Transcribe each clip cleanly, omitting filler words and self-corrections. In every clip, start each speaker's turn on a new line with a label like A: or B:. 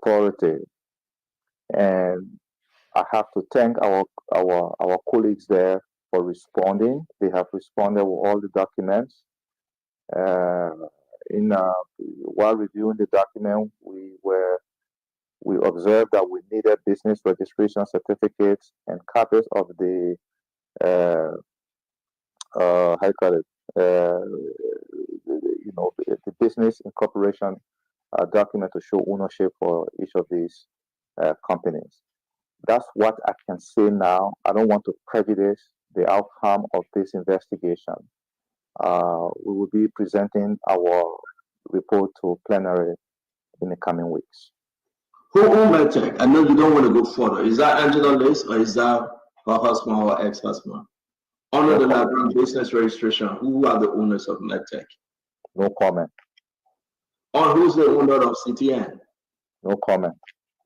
A: authority. And I have to thank our colleagues there for responding. They have responded with all the documents. While reviewing the document, we observed that we needed business registration certificates and copies of the how you call it, the business incorporation document to show ownership for each of these companies. That's what I can say now. I don't want to prejudice the outcome of this investigation. We will be presenting our report to plenary in the coming weeks.
B: Who Medtech? I know you don't want to go further. Is that Angela Liz or is that her husband or ex-husband? Under the Liberian business registration, who are the owners of Medtech?
A: No comment.
B: On who's the owner of CTN?
A: No comment.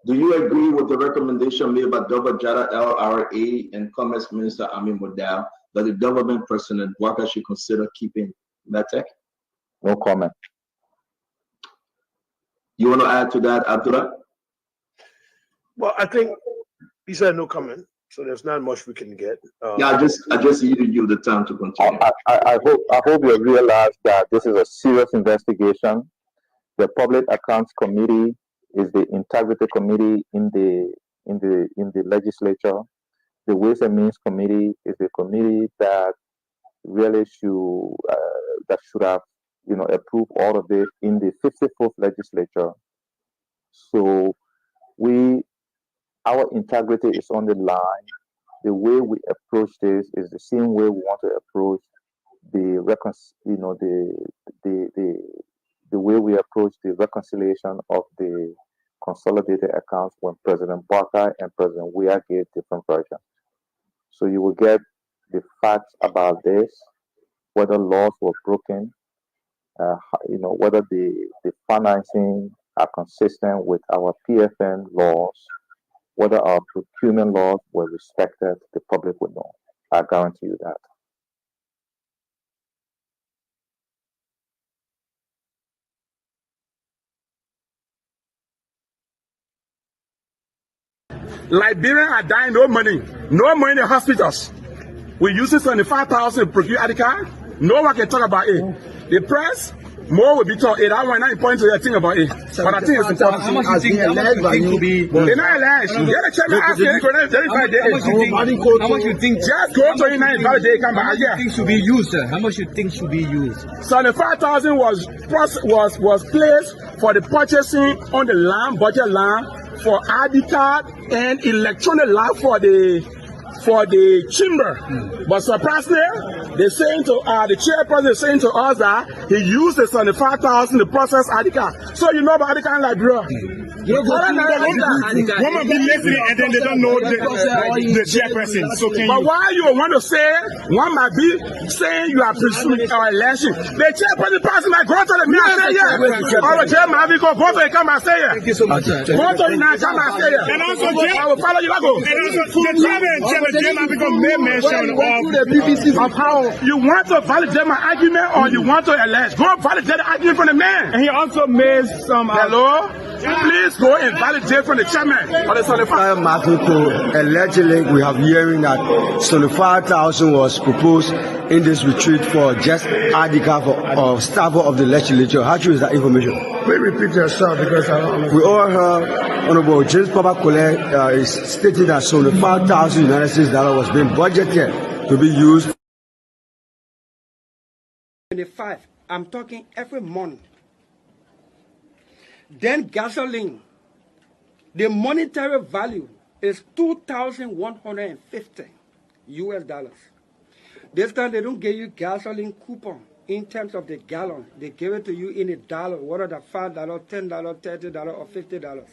B: Do you agree with the recommendation made by Dr. Jada LRA and Commerce Minister Amin Modal that the government president Waka should consider keeping Medtech?
A: No comment.
B: You want to add to that, Abdullah?
C: Well, I think he said no comment, so there's not much we can get.
B: Yeah, I just needed you the time to continue.
A: I hope you realize that this is a serious investigation. The Public Accounts Committee is the integrity committee in the legislature. The Ways and Means Committee is the committee that really should have approved all of this in the 54th legislature. So our integrity is on the line. The way we approach this is the same way we want to approach the way we approach the reconciliation of the consolidated accounts when President Barker and President Weah gave different versions. So you will get the facts about this, whether laws were broken, whether the financing are consistent with our PFN laws, whether our procurement laws were respected, the public would know. I guarantee you that.
D: Liberians are dying, no money in the hospitals. We use 75,000 to procure ID card. No one can talk about it. The press, more will be talked. I want not point to the thing about it. But I think it's important.
E: How much you think to be?
D: They're not alleged. You get a check and ask them.
E: How much you think?
D: Just go to United Validate. Come back.
E: Yeah. Things should be used. How much you think should be used?
D: 75,000 was placed for the purchasing on the land, budget land, for ID card and electronic line for the chamber. But surprisingly, they're saying to the chairperson is saying to us that he used the 75,000 to process ID card. So you know about ID card in Liberia.
F: Women be listening and then they don't know the chairperson. So
D: but why you want to say one might be saying you are pursuing our election? The chairperson person might go to the minister here. Or the chairman have go to the come and say here.
E: Thank you so much.
D: Go to the come and say here.
F: And also,
D: I will follow you. Go.
F: The chairman become main mention
D: of how you want to validate my argument or you want to elect. Go validate the argument from the man.
F: And he also made some.
D: Hello? Please go and validate from the chairman.
G: Allegedly, we have hearing that 75,000 was proposed in this retreat for just ID card for staff of the legislature. How true is that information?
F: Please repeat yourself because I don't understand.
G: We all heard Honorable James Papa Kole is stating that 75,000 United States dollars was being budgeted to be used.
H: 25. I'm talking every month. Then gasoline, the monetary value is $2,150 US. This time they don't give you gasoline coupon in terms of the gallon. They give it to you in a dollar, whether that's $5, $10, $30, or $50.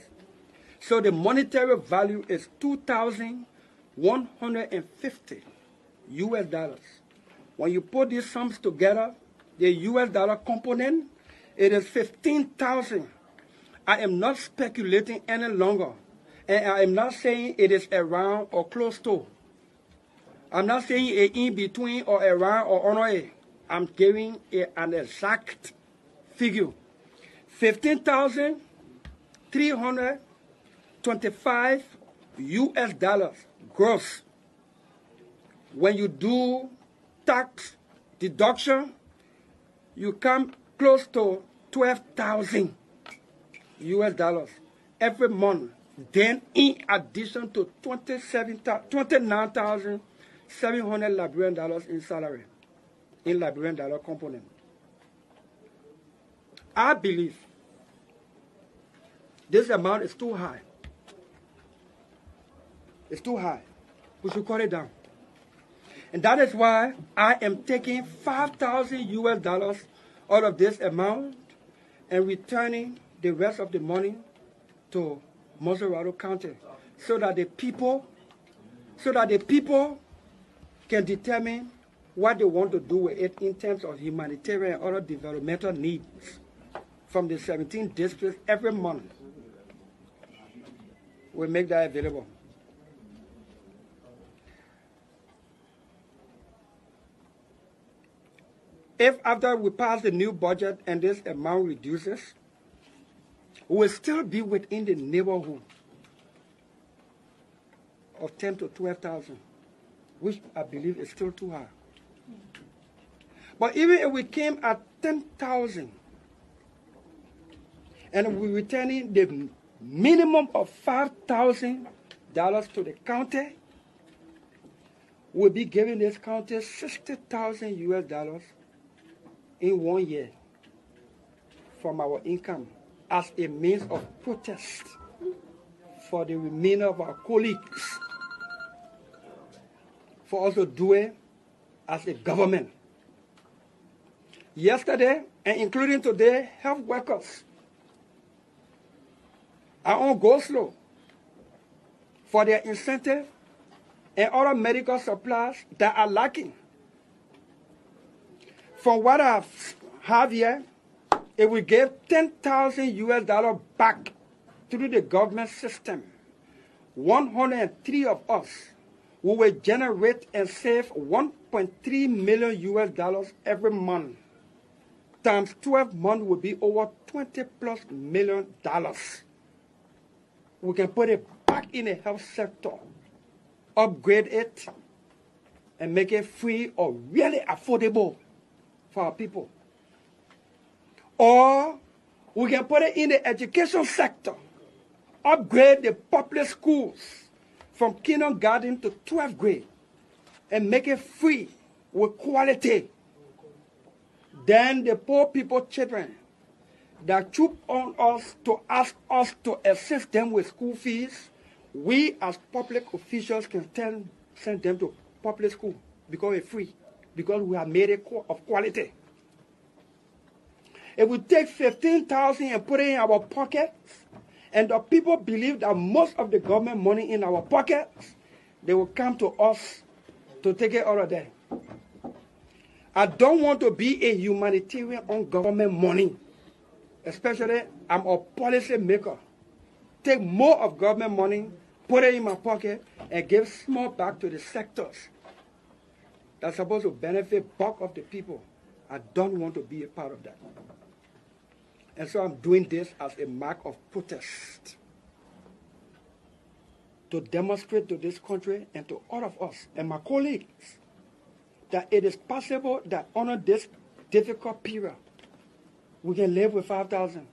H: So the monetary value is $2,150 US. When you put these sums together, the US dollar component, it is 15,000. I am not speculating any longer. And I am not saying it is around or close to. I'm not saying it in between or around or on it. I'm giving an exact figure. 15,300 $25 US gross. When you do tax deduction, you come close to $12,000 US every month. Then, in addition to $29,700 Liberian dollars in salary, in Liberian dollar component. I believe this amount is too high. It's too high. We should cut it down. And that is why I am taking $5,000 US out of this amount and returning the rest of the money to Montserrat County so that the people can determine what they want to do with it in terms of humanitarian and other developmental needs from the 17 districts every month. We make that available. If after we pass the new budget and this amount reduces, we will still be within the neighborhood of 10 to 12,000, which I believe is still too high. But even if we came at 10,000 and we're returning the minimum of $5,000 to the county, we'll be giving this county $60,000 US in 1 year from our income as a means of protest for the remainder of our colleagues, for us to do it as a government. Yesterday, and including today, health workers are on go slow for their incentive and other medical supplies that are lacking. From what I have here, if we gave $10,000 US back through the government system, 103 of us, we will generate and save $1.3 million US every month. Times 12 months will be over $20+ million. We can put it back in the health sector, upgrade it, and make it free or really affordable for our people. Or we can put it in the education sector, upgrade the public schools from kindergarten to 12th grade, and make it free with quality. Then the poor people children that troop on us to ask us to assist them with school fees, we as public officials can send them to public school because it's free, because we have made it of quality. If we take 15,000 and put it in our pockets, and the people believe that most of the government money in our pockets, they will come to us to take it out of there. I don't want to be a humanitarian on government money. Especially, I'm a policy maker. Take more of government money, put it in my pocket, and give small back to the sectors that's supposed to benefit bulk of the people. I don't want to be a part of that. And so I'm doing this as a mark of protest to demonstrate to this country and to all of us and my colleagues that it is possible that under this difficult period, we can live with 5,000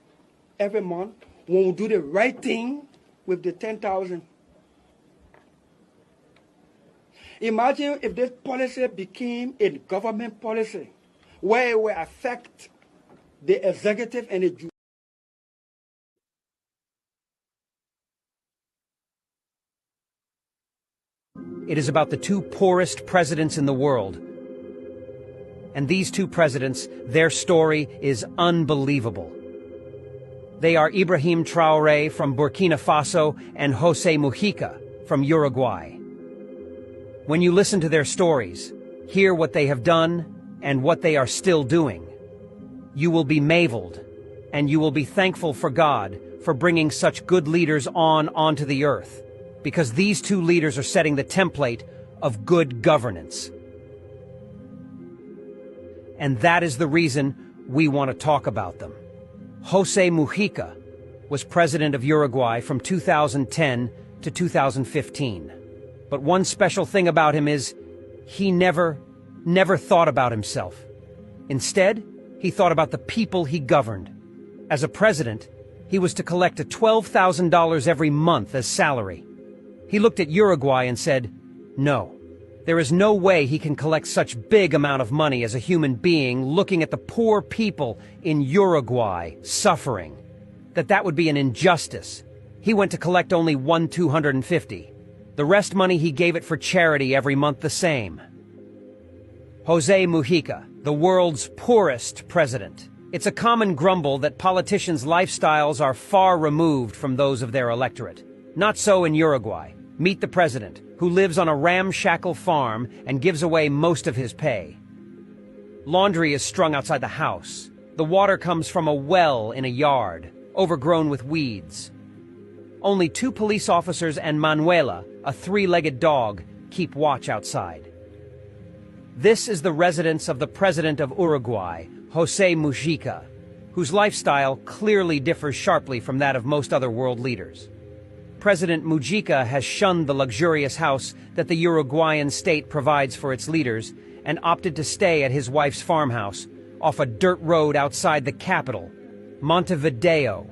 H: every month when we do the right thing with the 10,000. Imagine if this policy became a government policy where it will affect the executive and the judiciary.
I: It is about the two poorest presidents in the world. And these two presidents, their story is unbelievable. They are Ibrahim Traoré from Burkina Faso and José Mujica from Uruguay. When you listen to their stories, hear what they have done and what they are still doing, you will be marveled, and you will be thankful for God for bringing such good leaders onto the earth, because these two leaders are setting the template of good governance. And that is the reason we want to talk about them. José Mujica was president of Uruguay from 2010 to 2015. But one special thing about him is he never thought about himself. Instead, he thought about the people he governed. As a president, he was to collect $12,000 every month as salary. He looked at Uruguay and said, no, there is no way he can collect such big amount of money as a human being looking at the poor people in Uruguay suffering. That would be an injustice. He went to collect only $250. The rest money he gave it for charity every month the same. Jose Mujica, the world's poorest president. It's a common grumble that politicians' lifestyles are far removed from those of their electorate. Not so in Uruguay. Meet the president, who lives on a ramshackle farm and gives away most of his pay. Laundry is strung outside the house. The water comes from a well in a yard, overgrown with weeds. Only 2 police officers and Manuela, a 3-legged dog, keep watch outside. This is the residence of the president of Uruguay, Jose Mujica, whose lifestyle clearly differs sharply from that of most other world leaders. President Mujica has shunned the luxurious house that the Uruguayan state provides for its leaders and opted to stay at his wife's farmhouse off a dirt road outside the capital, Montevideo.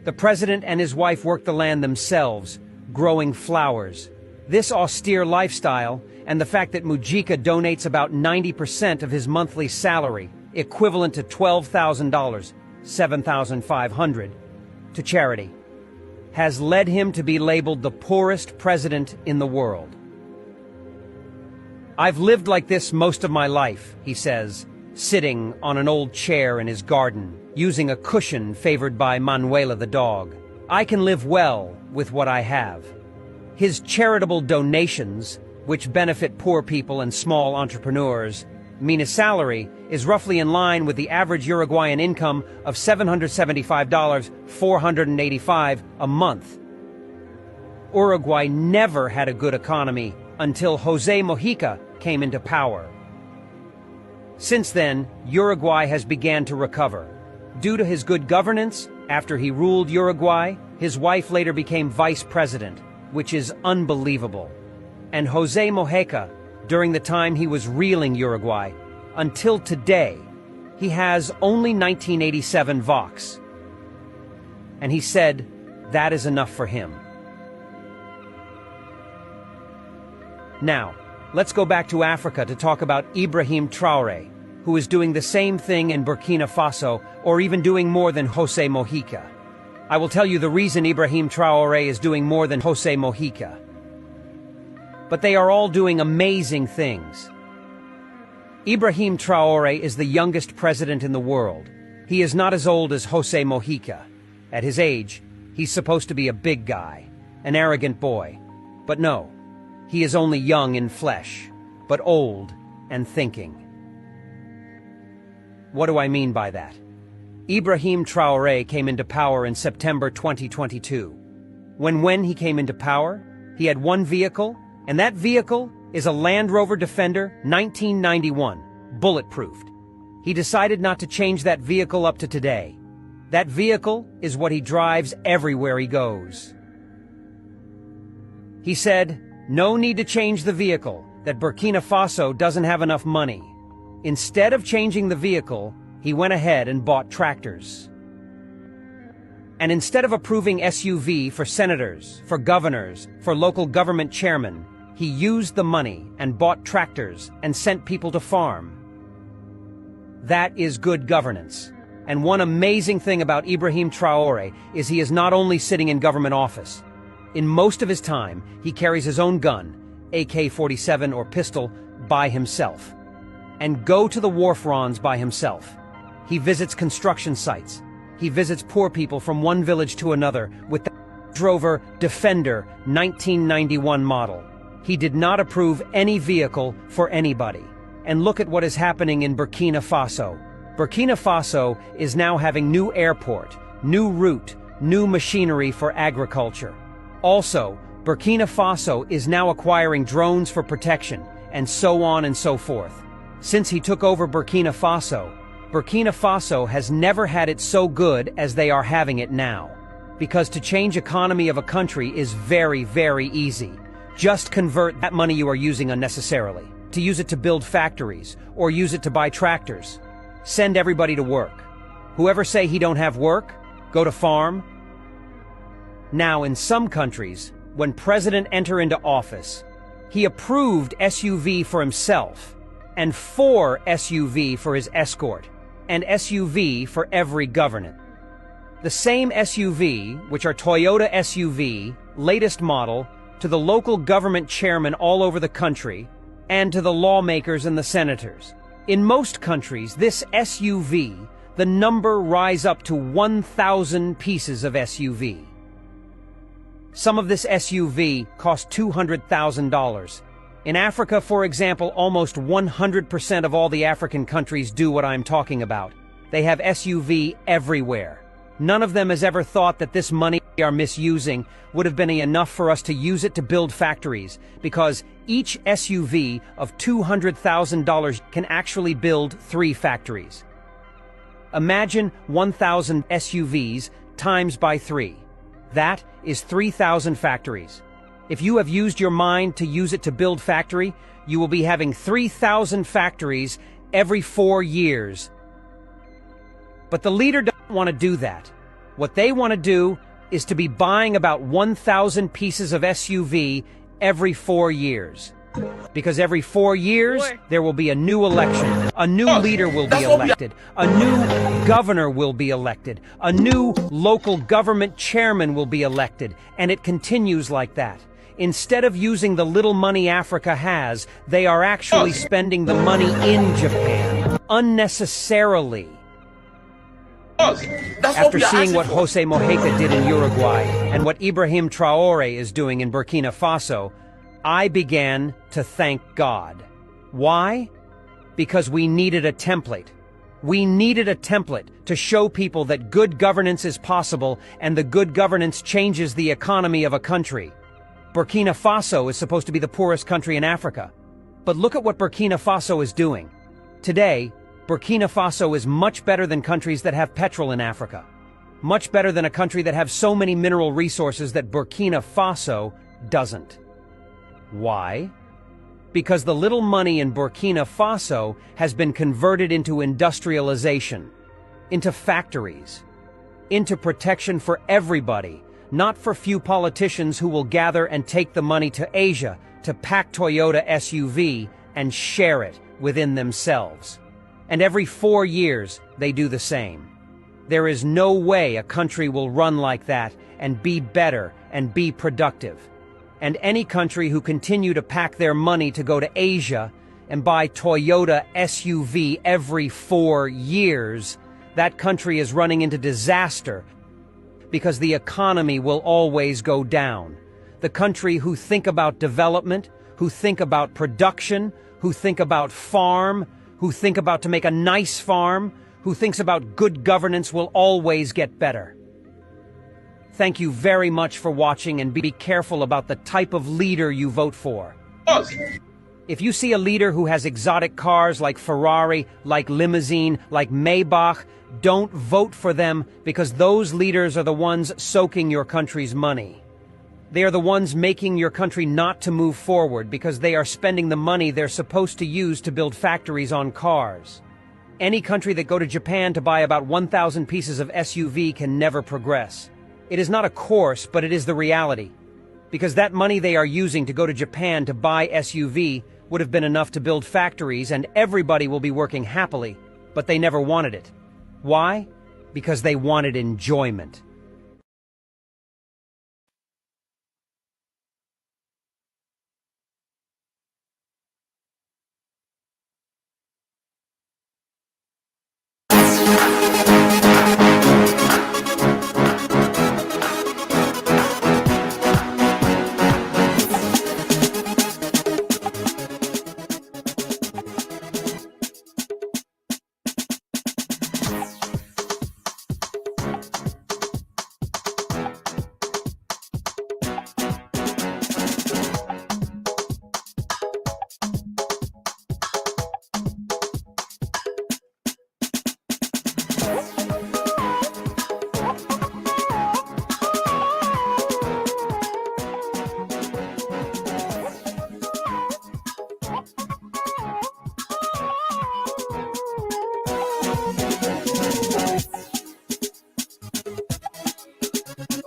I: The president and his wife work the land themselves, growing flowers. This austere lifestyle and the fact that Mujica donates about 90% of his monthly salary, equivalent to $12,000, $7,500, to charity, has led him to be labeled the poorest president in the world. I've lived like this most of my life, he says, sitting on an old chair in his garden, using a cushion favored by Manuela the dog. I can live well with what I have. His charitable donations, which benefit poor people and small entrepreneurs, mean his salary is roughly in line with the average Uruguayan income of $775, $485 a month. Uruguay never had a good economy until Jose Mujica came into power. Since then, Uruguay has began to recover. Due to his good governance, after he ruled Uruguay, his wife later became vice president, which is unbelievable. And Jose Mujica, during the time he was reeling Uruguay, until today, he has only 1987 Vox. And he said that is enough for him. Now, let's go back to Africa to talk about Ibrahim Traoré, who is doing the same thing in Burkina Faso, or even doing more than Jose Mujica. I will tell you the reason Ibrahim Traoré is doing more than Jose Mujica. But they are all doing amazing things. Ibrahim Traoré is the youngest president in the world. He is not as old as Jose Mujica. At his age, he's supposed to be a big guy, an arrogant boy. But no, he is only young in flesh, but old and thinking. What do I mean by that? Ibrahim Traoré came into power in September 2022. When he came into power, he had one vehicle, and that vehicle is a Land Rover Defender 1991, bulletproofed. He decided not to change that vehicle up to today. That vehicle is what he drives everywhere he goes. He said, no need to change the vehicle, that Burkina Faso doesn't have enough money. Instead of changing the vehicle, he went ahead and bought tractors. And instead of approving SUV for senators, for governors, for local government chairmen, he used the money and bought tractors and sent people to farm. That is good governance. And one amazing thing about Ibrahim Traoré is he is not only sitting in government office. In most of his time, he carries his own gun, AK-47 or pistol, by himself, and go to the war fronts by himself. He visits construction sites. He visits poor people from one village to another with the Land Rover Defender 1991 model. He did not approve any vehicle for anybody. And look at what is happening in Burkina Faso. Burkina Faso is now having new airport, new route, new machinery for agriculture. Also, Burkina Faso is now acquiring drones for protection, and so on and so forth. Since he took over Burkina Faso, Burkina Faso has never had it so good as they are having it now. Because to change economy of a country is very, very easy. Just convert that money you are using unnecessarily, to use it to build factories, or use it to buy tractors. Send everybody to work. Whoever say he don't have work, go to farm. Now, in some countries, when president enter into office, he approved SUV for himself, and 4 SUV for his escort, and SUV for every governor. The same SUV, which are Toyota SUV, latest model, to the local government chairman all over the country, and to the lawmakers and the senators. In most countries, this SUV, the number rise up to 1,000 pieces of SUV. Some of this SUV cost $200,000. In Africa, for example, almost 100% of all the African countries do what I'm talking about. They have SUV everywhere. None of them has ever thought that this money we are misusing would have been enough for us to use it to build factories, because each SUV of $200,000 can actually build 3 factories. Imagine 1,000 SUVs times by 3. That is 3,000 factories. If you have used your mind to use it to build factory, you will be having 3,000 factories every 4 years. But the leader doesn't want to do that. What they want to do is to be buying about 1,000 pieces of SUV every 4 years. Because every 4 years, there will be a new election. A new leader will be elected. A new governor will be elected. A new local government chairman will be elected. And it continues like that. Instead of using the little money Africa has, they are actually spending the money in Japan unnecessarily. After seeing what Jose Mojica did in Uruguay and what Ibrahim Traore is doing in Burkina Faso, I began to thank God. Why? Because we needed a template. We needed a template to show people that good governance is possible and the good governance changes the economy of a country. Burkina Faso is supposed to be the poorest country in Africa. But look at what Burkina Faso is doing. Today, Burkina Faso is much better than countries that have petrol in Africa. Much better than a country that have so many mineral resources that Burkina Faso doesn't. Why? Because the little money in Burkina Faso has been converted into industrialization, into factories, into protection for everybody, not for few politicians who will gather and take the money to Asia to pack Toyota SUV and share it within themselves. And every 4 years, they do the same. There is no way a country will run like that and be better and be productive. And any country who continue to pack their money to go to Asia and buy Toyota SUV every 4 years, that country is running into disaster because the economy will always go down. The country who think about development, who think about production, who think about farm, who think about to make a nice farm, who thinks about good governance will always get better. Thank you very much for watching, and be careful about the type of leader you vote for. If you see a leader who has exotic cars like Ferrari, like limousine, like Maybach, don't vote for them, because those leaders are the ones soaking your country's money. They are the ones making your country not to move forward because they are spending the money they're supposed to use to build factories on cars. Any country that go to Japan to buy about 1,000 pieces of SUV can never progress. It is not a course, but it is the reality. Because that money they are using to go to Japan to buy SUV would have been enough to build factories and everybody will be working happily, but they never wanted it. Why? Because they wanted enjoyment.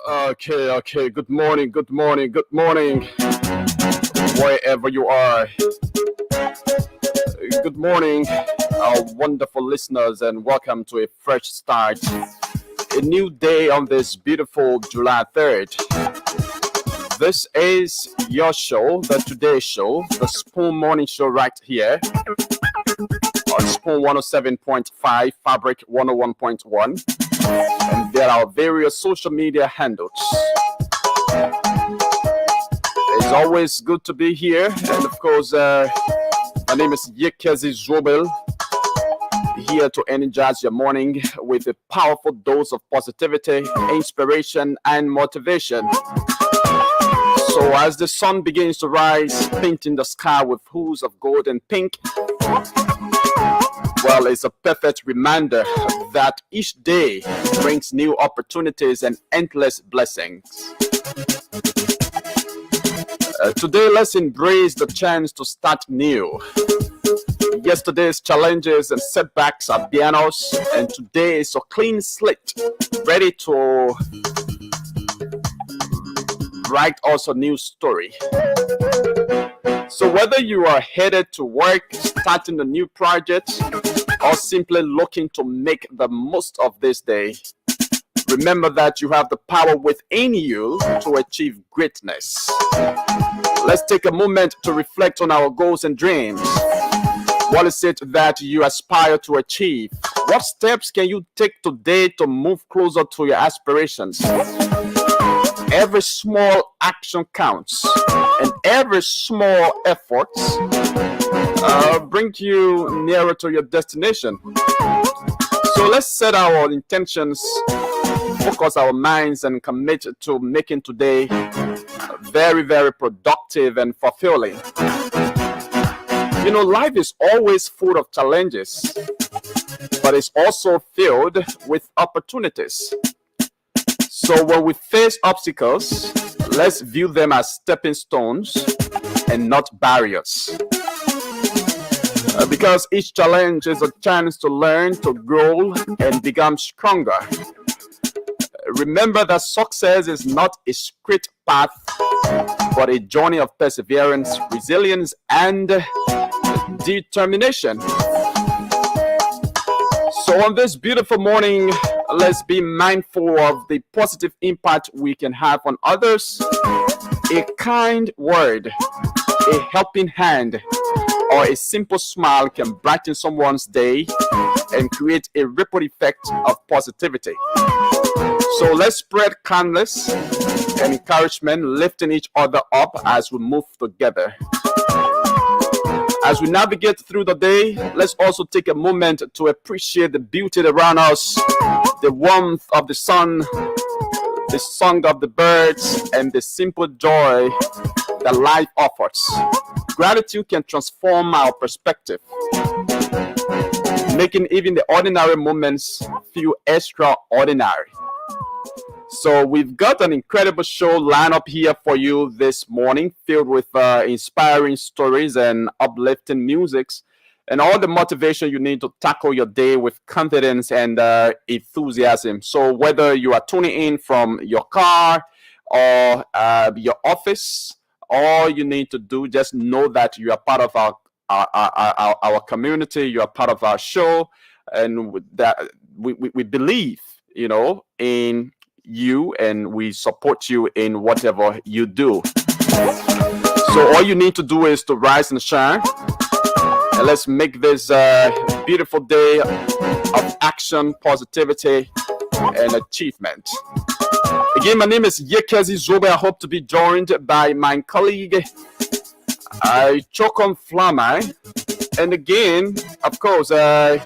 J: Okay. Good morning. Wherever you are. Good morning, our wonderful listeners, and welcome to a fresh start. A new day on this beautiful July 3rd. This is your show, the Today Show, the Spoon Morning Show right here on Spoon 107.5, Fabric 101.1. And there are various social media handles. It's always good to be here. And of course, my name is Yekezi Zobel, here to energize your morning with a powerful dose of positivity, inspiration, and motivation. So as the sun begins to rise, painting the sky with hues of gold and pink, well, it's a perfect reminder that each day brings new opportunities and endless blessings. Today, let's embrace the chance to start new. Yesterday's challenges and setbacks are behind us, and today is a clean slate, ready to write us a new story. So whether you are headed to work, starting a new project, or simply looking to make the most of this day, remember that you have the power within you to achieve greatness. Let's take a moment to reflect on our goals and dreams. What is it that you aspire to achieve? What steps can you take today to move closer to your aspirations? Every small action counts, and every small effort brings you nearer to your destination. So let's set our intentions, focus our minds, and commit to making today very, very productive and fulfilling. You know, life is always full of challenges, but it's also filled with opportunities. So when we face obstacles, let's view them as stepping stones and not barriers. Because each challenge is a chance to learn, to grow, and become stronger. Remember that success is not a straight path, but a journey of perseverance, resilience, and determination. So on this beautiful morning, let's be mindful of the positive impact we can have on others. A kind word, a helping hand, or a simple smile can brighten someone's day and create a ripple effect of positivity. So let's spread kindness and encouragement, lifting each other up as we move together. As we navigate through the day, let's also take a moment to appreciate the beauty around us, the warmth of the sun, the song of the birds, and the simple joy that life offers. Gratitude can transform our perspective, making even the ordinary moments feel extraordinary. So we've got an incredible show lined up here for you this morning, filled with inspiring stories and uplifting musics, and all the motivation you need to tackle your day with confidence and enthusiasm. So whether you are tuning in from your car or your office, all you need to do, just know that you are part of our community, you are part of our show, and that we believe, you know, in you, and we support you in whatever you do. So all you need to do is to rise and shine, and let's make this beautiful day of action, positivity, and achievement. Again, my name is Yekezi Zobe. I hope to be joined by my colleague Chokon Flamai, and again, of course, our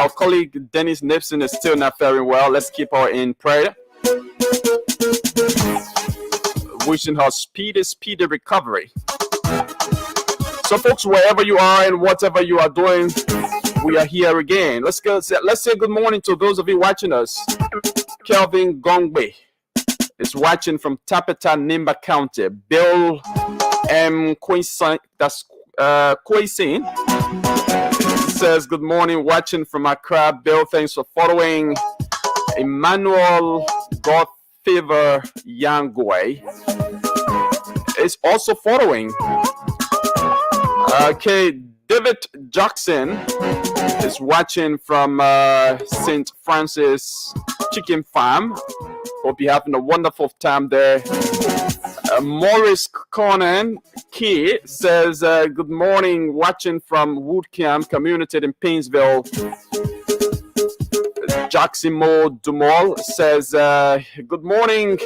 J: colleague Dennis Nipson is still not faring well. Let's keep her in prayer. Wishing her speedy recovery. So, folks, wherever you are and whatever you are doing, we are here again. Let's say good morning to those of you watching us. Kelvin Gongbe is watching from Tapeta, Nimba County. Bill M. Quaysin, that's Quaysin, says good morning, watching from Accra. Bill, thanks for following. Emmanuel Godfavor Yangwe is also following. Okay, David Jackson is watching from St. Francis Chicken Farm. Hope you're having a wonderful time there. Maurice Conan Key says, good morning, watching from Woodcamp Community in Painesville. Jacksimo Dumol says, good morning,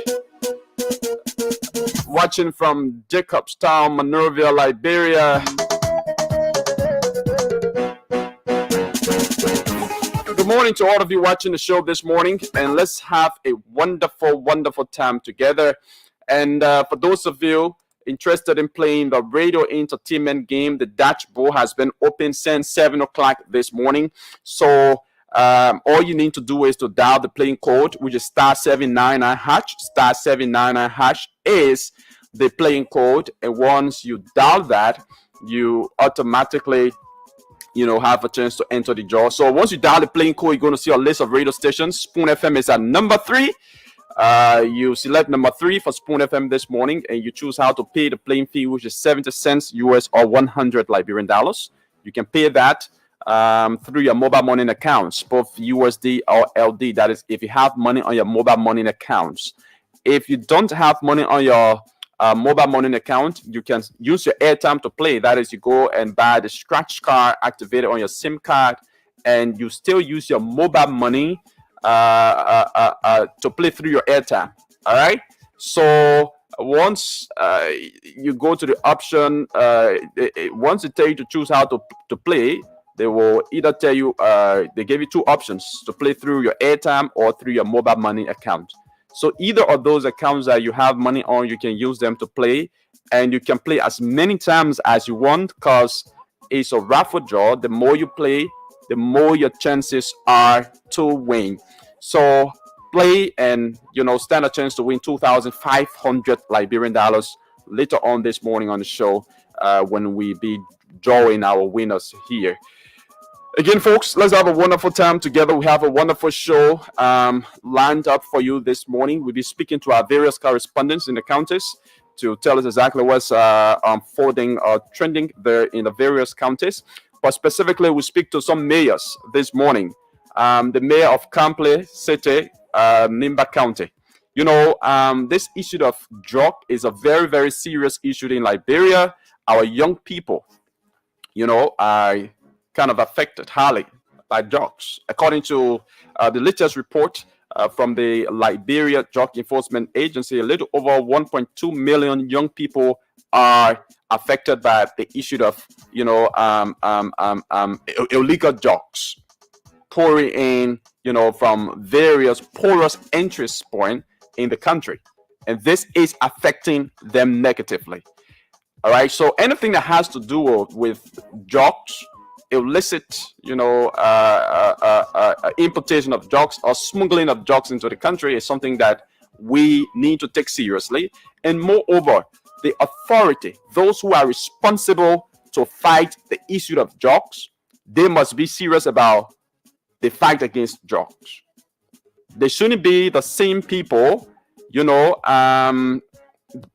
J: watching from Jacobstown, Monrovia, Liberia. Good morning to all of you watching the show this morning, and let's have a wonderful, wonderful time together. And for those of you interested in playing the radio entertainment game, the dashboard has been open since 7 o'clock this morning. So all you need to do is to dial the playing code, which is *799# *799# is the playing code. And once you dial that, you automatically have a chance to enter the draw. So once you dial the playing code, you're going to see a list of radio stations. Spoon FM is at number 3. You select number 3 for Spoon FM this morning, and you choose how to pay the playing fee, which is 70 cents US or 100 Liberian dollars. You can pay that through your mobile money accounts, both USD or LD. That is, if you have money on your mobile money accounts. If you don't have money on your mobile money account, you can use your airtime to play. That is, you go and buy the scratch card activated on your SIM card, and you still use your mobile money to play through your airtime. All right. So once you go to the option, once it tells you to choose how to play, they will either tell you they give you 2 options to play through your airtime or through your mobile money account. So either of those accounts that you have money on, you can use them to play, and you can play as many times as you want, because it's a raffle draw. The more you play, the more your chances are to win. So play and stand a chance to win 2,500 Liberian dollars later on this morning on the show when we be drawing our winners here. Again, folks, let's have a wonderful time together. We have a wonderful show lined up for you this morning. We'll be speaking to our various correspondents in the counties to tell us exactly what's unfolding or trending there in the various counties. But specifically, we speak to some mayors this morning. The mayor of Campley City, Nimba County. This issue of drug is a very, very serious issue in Liberia. Our young people, are kind of affected highly by drugs. According to the latest report from the Liberia Drug Enforcement Agency, a little over 1.2 million young people are affected by the issue of illegal drugs pouring in from various porous entry points in the country, and this is affecting them negatively. All right, so anything that has to do with drugs, illicit importation of drugs or smuggling of drugs into the country is something that we need to take seriously. And moreover, the authority, those who are responsible to fight the issue of drugs, they must be serious about the fight against drugs. They shouldn't be the same people,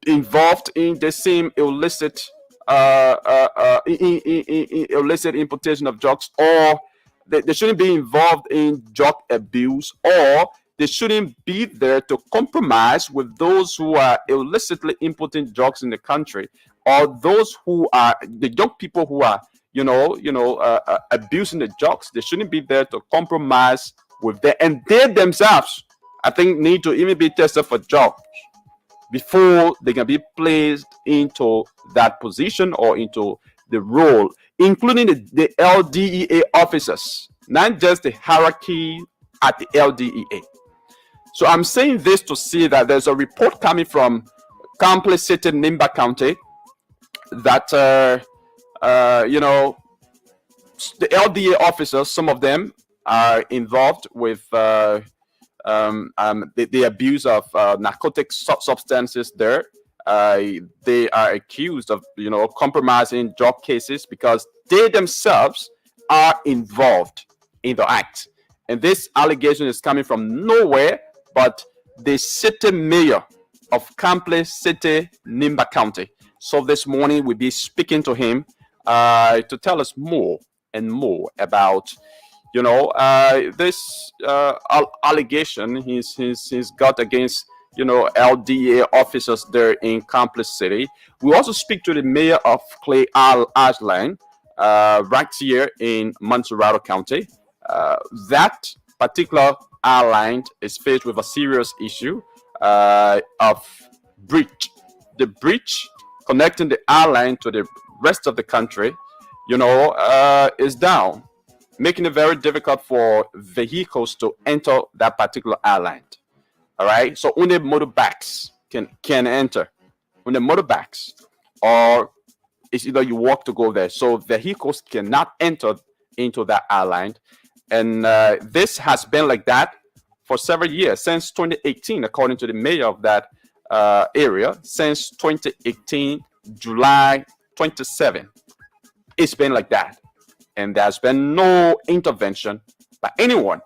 J: involved in the same illicit illicit importation of drugs, or they shouldn't be involved in drug abuse, or they shouldn't be there to compromise with those who are illicitly importing drugs in the country, or those who are the young people who are abusing the drugs. They shouldn't be there to compromise with them, and they themselves, I think, need to even be tested for drugs before they can be placed into that position or into the role, including the LDEA officers, not just the hierarchy at the LDEA. So I'm saying this to see that there's a report coming from Campley City, Nimba County, that the LDEA officers, some of them are involved with the abuse of narcotic substances there. They are accused of compromising drug cases because they themselves are involved in the act. And this allegation is coming from nowhere but the city mayor of Campley City, Nimba County. So this morning we'll be speaking to him to tell us more and more about, this allegation he's got against, LDA officers there in Campley City. We also speak to the mayor of Clay Ashland, right here in Montserrat County. That particular island is faced with a serious issue of bridge. The bridge connecting the island to the rest of the country, is down, making it very difficult for vehicles to enter that particular island. All right, so only motorbikes can enter. Only motorbikes, or it's either you walk to go there. So vehicles cannot enter into that island, and this has been like that for several years, since 2018, according to the mayor of that area. Since 2018, July 27, it's been like that, and there's been no intervention by anyone.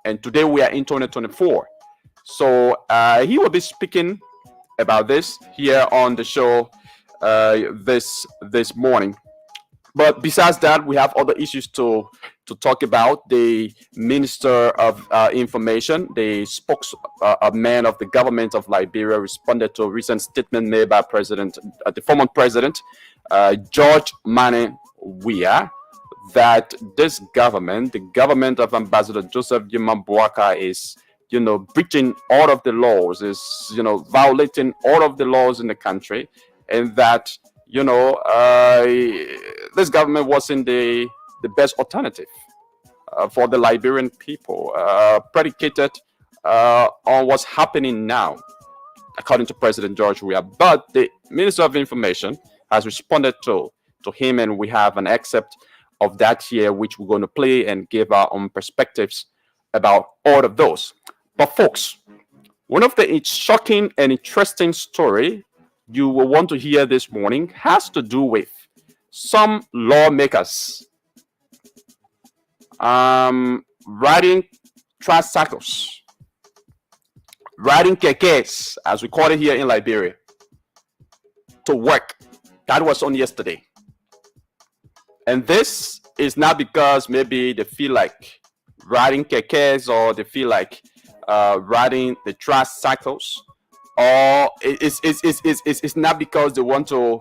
J: And today we are in 2024. So he will be speaking about this here on the show this morning. But besides that, we have other issues to talk about. The Minister of Information, the spokesman of the government of Liberia, responded to a recent statement made by the former president, George Manneh Weah, that this government, the government of Ambassador Joseph Boakai, is breaching all of the laws, is violating all of the laws in the country, and that this government wasn't the best alternative for the Liberian people, predicated on what's happening now, according to President George Weah. But the Minister of Information has responded to him, and we have an excerpt of that here, which we're going to play and give our own perspectives about all of those. But folks, one of the shocking and interesting story you will want to hear this morning has to do with some lawmakers riding tricycles, riding kekes, as we call it here in Liberia, to work. That was on yesterday. And this is not because maybe they feel like riding kekes, or they feel like riding the tricycles, or it's not because they want to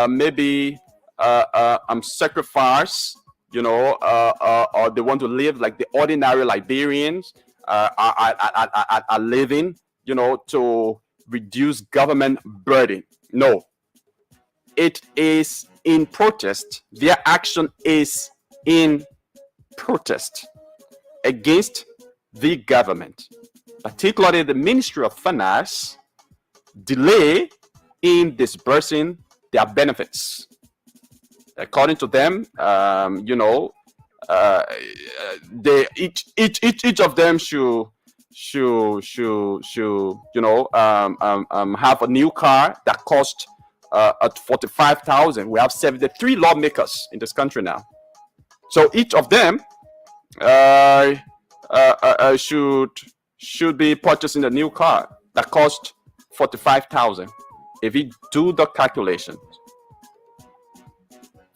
J: maybe sacrifice, or they want to live like the ordinary Liberians are living, to reduce government burden. No, it is in protest. Their action is in protest against the government, particularly the Ministry of Finance delay in disbursing their benefits. According to them, they each of them should have a new car that cost at 45,000. We have 73 lawmakers in this country now, so each of them should be purchasing a new car that cost 45,000. If you do the calculation,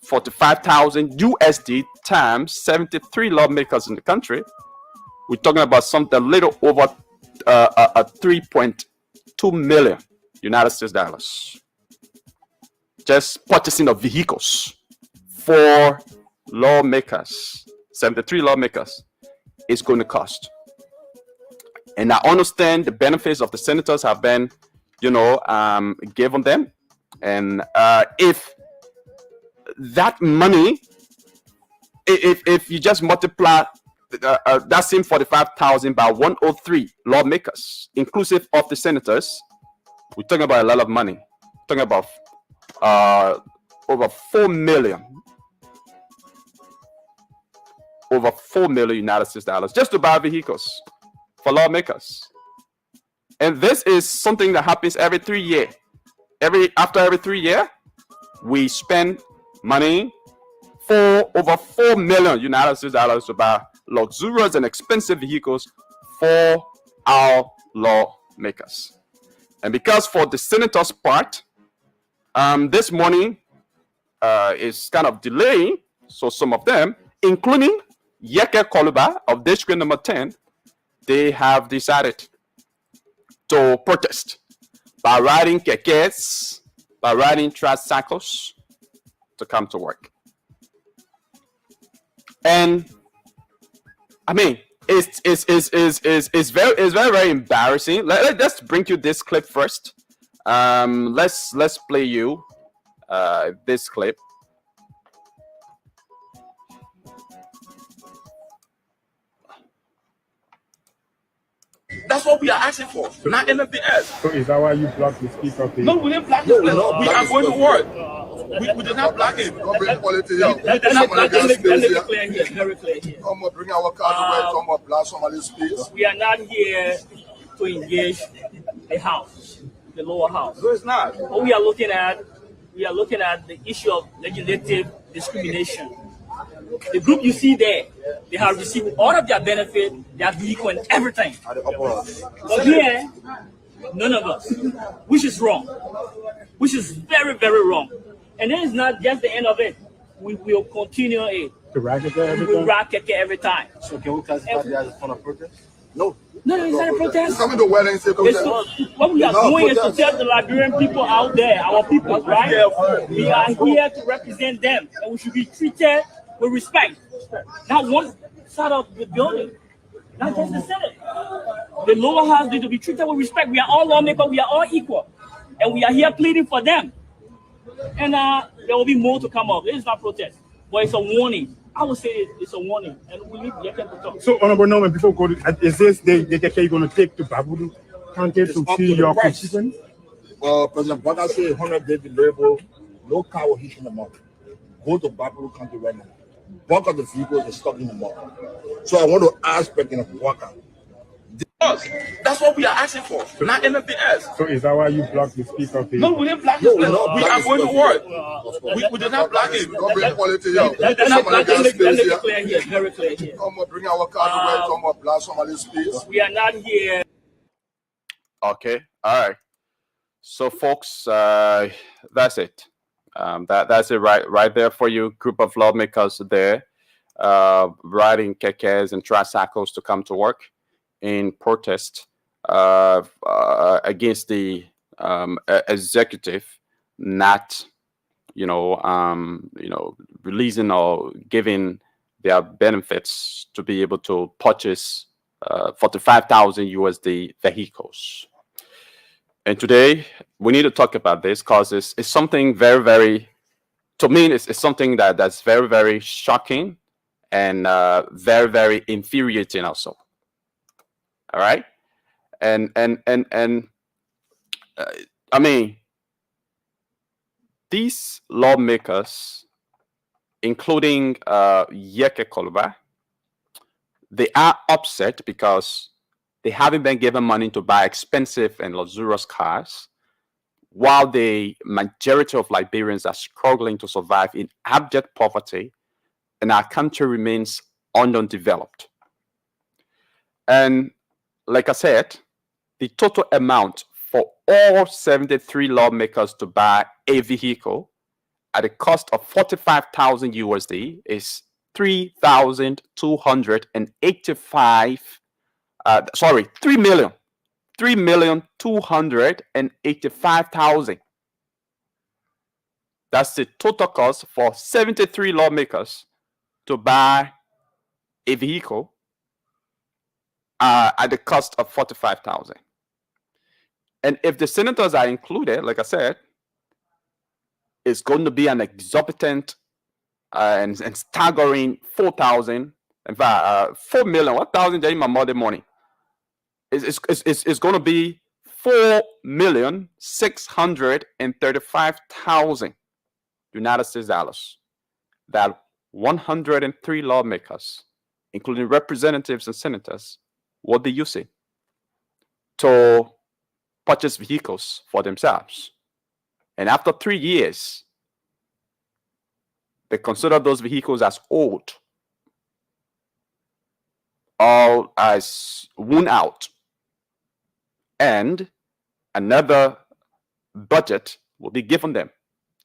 J: 45,000 USD times 73 lawmakers in the country, we're talking about something a little over 3.2 million United States dollars. Just purchasing of vehicles for lawmakers, 73 lawmakers, is going to cost. And I understand the benefits of the senators have been, given them. And if that money, if you just multiply that same 45,000 by 103 lawmakers, inclusive of the senators, we're talking about a lot of money. We're talking about over 4 million United States dollars just to buy vehicles for lawmakers. And this is something that happens every 3 years. After every 3 years, we spend money for over 4 million United States dollars to buy luxurious and expensive vehicles for our lawmakers. And because for the senators' part, this morning is kind of delaying, so some of them, including Yeke Koluba of district number 10, they have decided to protest by riding kekes, by riding tricycles to come to work. And I mean, it's very embarrassing. Let's bring you this clip first. Let's play you this clip.
K: That's what we are asking for, not anything else.
F: So is that why you blocked the speaker page?
K: No, we didn't block it. We are going to work. We did not block it.
L: Don't bring politics here.
K: Let me be clear here, very clear here.
L: Come on, bring our card away. Come on, blast somebody's space.
K: We are not here to engage the House, the lower house.
L: No, it's not.
K: What we are looking at the issue of legislative discrimination. The group you see there, they have received all of their benefit, their vehicle and everything. But here, none of us, which is wrong, which is very, very wrong. And then it's not just the end of it. We will continue it.
F: To racket every
K: We will
F: time?
K: racket every time.
L: So can we classify that as a protest? No.
K: No, it's not a protest.
L: Coming to wedding, say protest.
K: What we are doing is to tell the Liberian people out there, our people, right? We are here to represent them, and we should be treated with respect. Not one side of the building, not just the Senate. The lower house need to be treated with respect. We are all lawmakers, we are all equal, and we are here pleading for them. And there will be more to come up. It is not protest, but it's a warning. I would say it's a warning, and we need to talk.
F: So, Honorable Norman, before we go to, is this the you're going to take to Babudu County to see your constituents?
L: Well, President Bata said 100 days label, no car will hit in the market. Go to Babudu County right now. Bulk of the vehicles are stuck in the market. So I want to ask President Walker.
K: That's what we are asking for, not anything else.
F: So is that why you blocked the speaker page?
K: No, we didn't block it. We are going to work. We did not block it.
L: Don't bring politics here.
K: Let me be clear here, very clear here.
L: Come on, bring our card away. Come on, blast somebody's space.
K: We are not here.
J: Okay, all right. So, folks, that's it. That's it right there for you. Group of lawmakers there, riding kekes and tricycles to come to work in protest against the executive not, releasing or giving their benefits to be able to purchase 45,000 USD vehicles. And today we need to talk about this because it's something very, very, to me, it's something that's very, very shocking and very, very infuriating also. All right, and I mean, these lawmakers, including Yeke Koluba, they are upset because they haven't been given money to buy expensive and luxurious cars, while the majority of Liberians are struggling to survive in abject poverty, and our country remains underdeveloped. And like I said, the total amount for all 73 lawmakers to buy a vehicle at a cost of 45,000 USD is 3,285,000. That's the total cost for 73 lawmakers to buy a vehicle at the cost of 45,000. And if the senators are included, like I said, it's going to be an exorbitant and staggering 4,000, in fact, 4 million, 1,000 in my mother money. It's going to be 4,635,000 United States dollars that 103 lawmakers, including representatives and senators, will be using to purchase vehicles for themselves. And after 3 years, they consider those vehicles as old. all as worn out, and another budget will be given them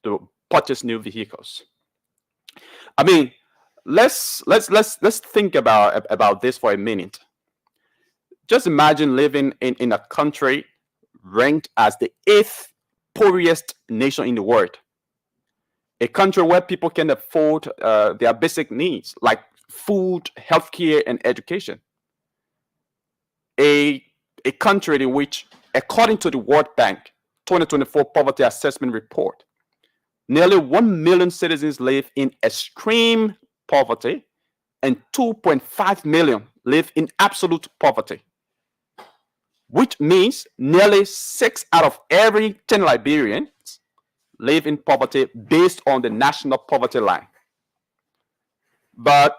J: to purchase new vehicles. I mean, let's think about this for a minute. Just imagine living in a country ranked as the 8th poorest nation in the world. A country where people can afford their basic needs like food, healthcare, and education. A country in which, according to the World Bank 2024 Poverty Assessment Report, nearly 1 million citizens live in extreme poverty and 2.5 million live in absolute poverty, which means nearly 6 out of every 10 Liberians live in poverty based on the national poverty line. But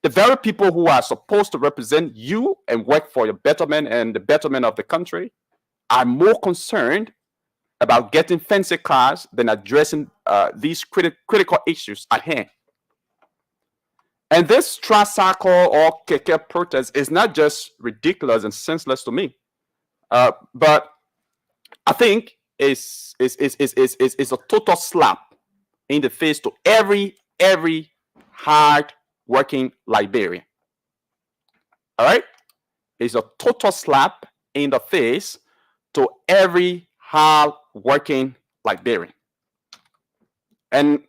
J: the very people who are supposed to represent you and work for your betterment and the betterment of the country are more concerned about getting fancy cars than addressing these critical issues at hand. And this tricycle or keke protest is not just ridiculous and senseless to me, but I think it's a total slap in the face to every hard working Liberian. All right, it's a total slap in the face to every hard working Liberian, and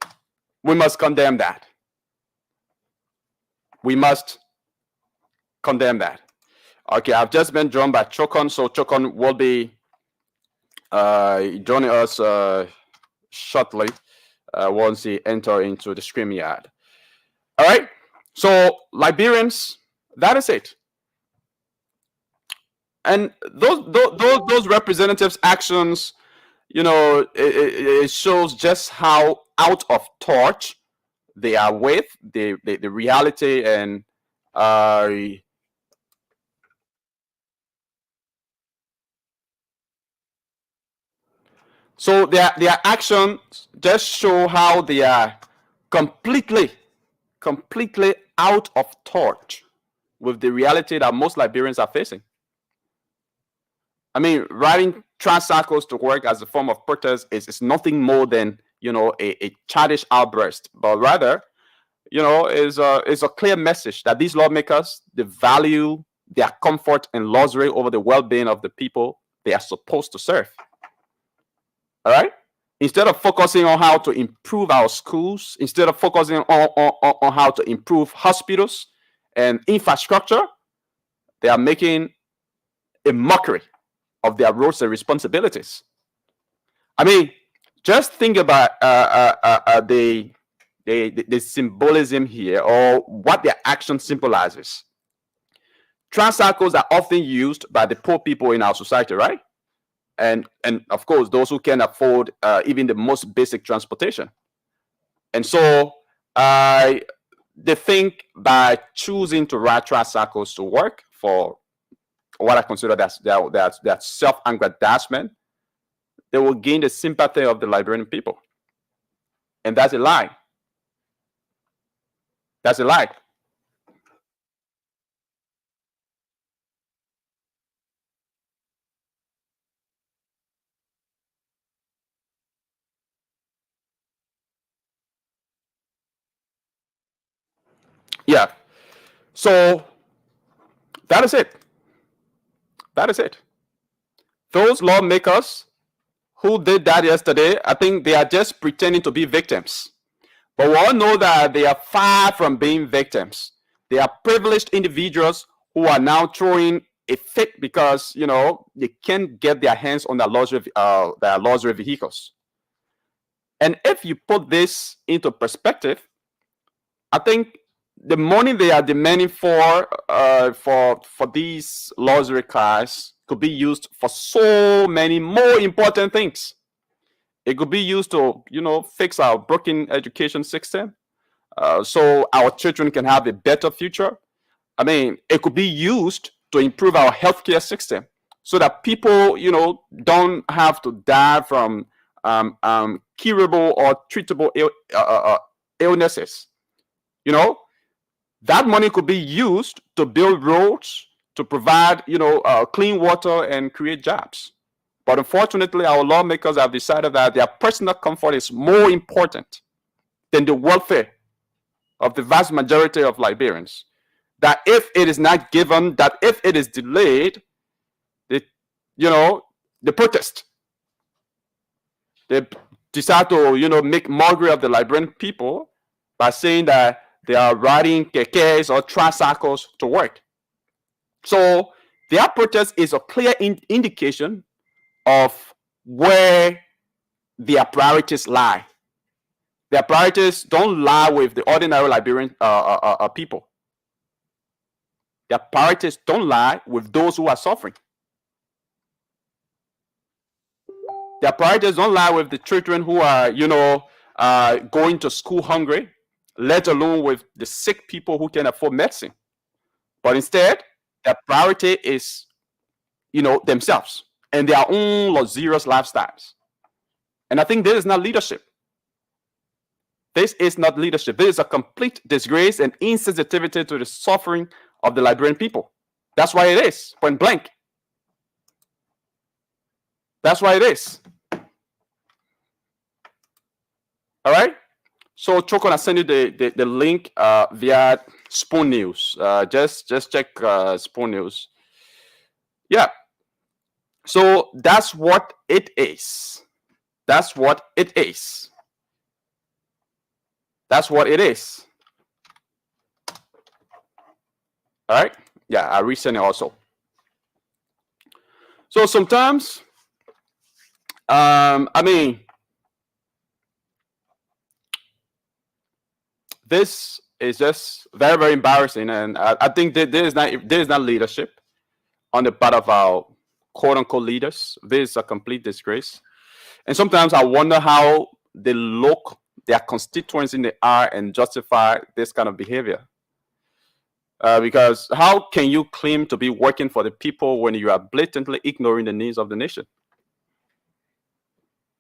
J: we must condemn that. We must condemn that. Okay, I've just been joined by Chokon, so Chokon will be joining us shortly once he enter into the StreamYard. All right, so Liberians, that is it. And those representatives' actions, you know, it shows just how out of touch they are with the reality and so their actions just show how they are completely out of touch with the reality that most Liberians are facing. I mean, riding tricycles to work as a form of protest is nothing more than, you know, a childish outburst, but rather, you know, is a clear message that these lawmakers, they value their comfort and luxury over the well-being of the people they are supposed to serve. All right? Instead of focusing on how to improve our schools, instead of focusing on how to improve hospitals and infrastructure, they are making a mockery of their roles and responsibilities. I mean, just think about the symbolism here, or what their action symbolizes. Tricycles are often used by the poor people in our society, right? And of course, those who can afford even the most basic transportation. And so they think by choosing to ride tricycles to work for what I consider that self-aggrandizement, they will gain the sympathy of the Liberian people. And that's a lie. That's a lie. Yeah. So that is it. That is it. Those lawmakers who did that yesterday, I think they are just pretending to be victims. But we all know that they are far from being victims. They are privileged individuals who are now throwing a fit because, you know, they can't get their hands on their luxury vehicles. And if you put this into perspective, I think the money they are demanding for these luxury cars could be used for so many more important things. It could be used to, you know, fix our broken education system, so our children can have a better future. I mean, it could be used to improve our healthcare system so that people, you know, don't have to die from curable or treatable illnesses. You know, That money could be used to build roads, to provide, clean water and create jobs. But unfortunately, our lawmakers have decided that their personal comfort is more important than the welfare of the vast majority of Liberians. That if it is not given, that if it is delayed, the protest. They decide to, make mockery of the Liberian people by saying that they are riding kekes or tricycles to work. So their protest is a clear indication of where their priorities lie. Their priorities don't lie with the ordinary Liberian people. Their priorities don't lie with those who are suffering. Their priorities don't lie with the children who are, going to school hungry, let alone with the sick people who can afford medicine. But instead, their priority is, themselves and their own luxurious lifestyles. And I think this is not leadership. This is not leadership. This is a complete disgrace and insensitivity to the suffering of the Liberian people. That's why it is, point blank. That's why it is. All right. So Choko, I send you the link via Spoon News. Just check Spoon News. Yeah. So that's what it is. That's what it is. That's what it is. All right. Yeah, I resend it also. So sometimes, this is just very, very embarrassing, and I think that there is not leadership on the part of our quote unquote leaders. This is a complete disgrace, and sometimes I wonder how they look their constituents in the eye and justify this kind of behavior. Because how can you claim to be working for the people when you are blatantly ignoring the needs of the nation?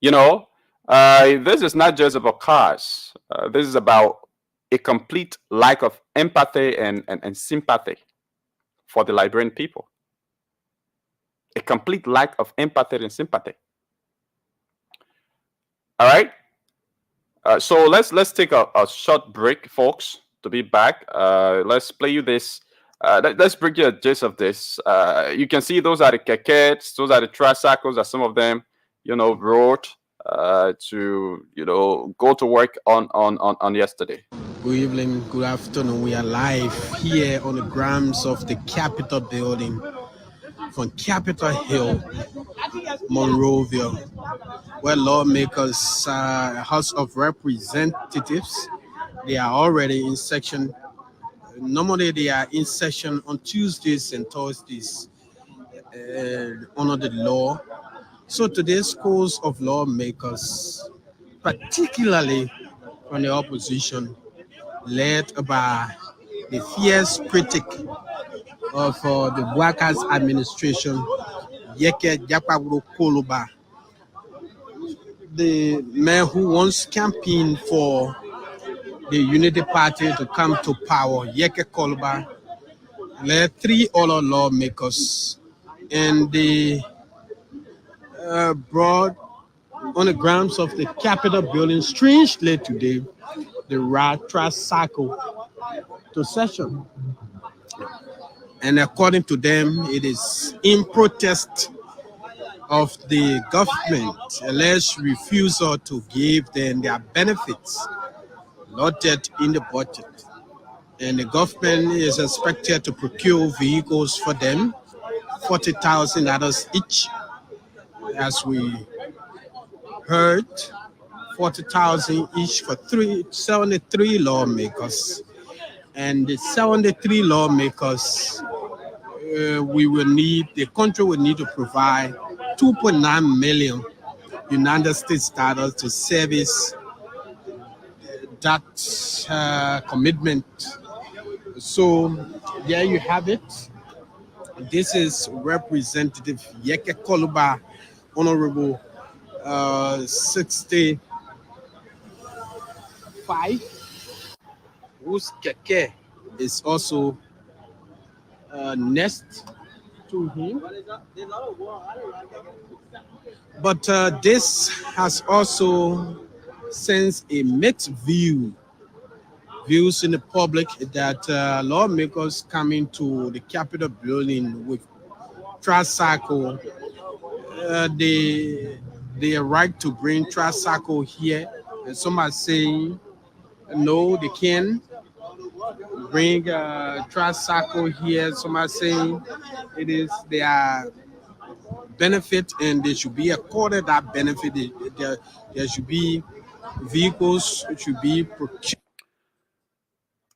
J: This is not just about cars. This is about a complete lack of empathy and sympathy for the Liberian people. A complete lack of empathy and sympathy. All right. So let's take a short break, folks, to be back. Let's play you this. Let's bring you a gist of this. You can see those are the kekets, those are the tricycles that some of them, rode to, go to work on yesterday.
M: Good evening, good afternoon. We are live here on the grounds of the Capitol building from Capitol Hill, Monrovia, where lawmakers, House of Representatives, they are already in session. Normally, they are in session on Tuesdays and Thursdays under the law. So today's calls of lawmakers, particularly from the opposition, led by the fierce critic of the Workers' Administration, Yeke Japabro Koluba, the man who once campaigned for the Unity Party to come to power, Yeke Koluba, led three other lawmakers, and they brought on the grounds of the Capitol building, strangely today, the tricycle to session. And according to them, it is in protest of the government alleged refusal to give them their benefits allotted in the budget. And the government is expected to procure vehicles for them, $40,000 each, as we heard, 40,000 each for 73 lawmakers. And the 73 lawmakers, the country will need to provide 2.9 million United States dollars to service that commitment. So there you have it. This is Representative Yeke Koluba, Honorable 65, whose keke is also next to him. But this has also sends a mixed views in the public that lawmakers coming to the Capitol building with tricycle, they right to bring tricycle here, and some are saying no, they can't bring tricycle here. Some are saying it is their benefit and they should be accorded that benefit. There should be vehicles should be procured.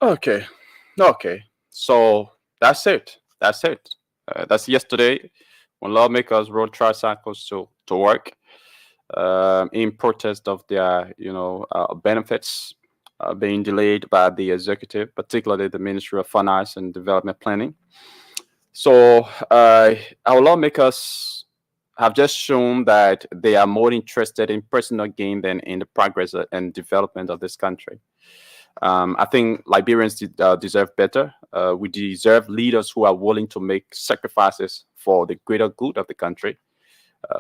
J: Okay. Okay. So that's it. That's it. That's yesterday when lawmakers rode tricycles to work in protest of their, benefits being delayed by the executive, particularly the Ministry of Finance and Development Planning. So our lawmakers have just shown that they are more interested in personal gain than in the progress and development of this country. I think Liberians deserve better. We deserve leaders who are willing to make sacrifices for the greater good of the country.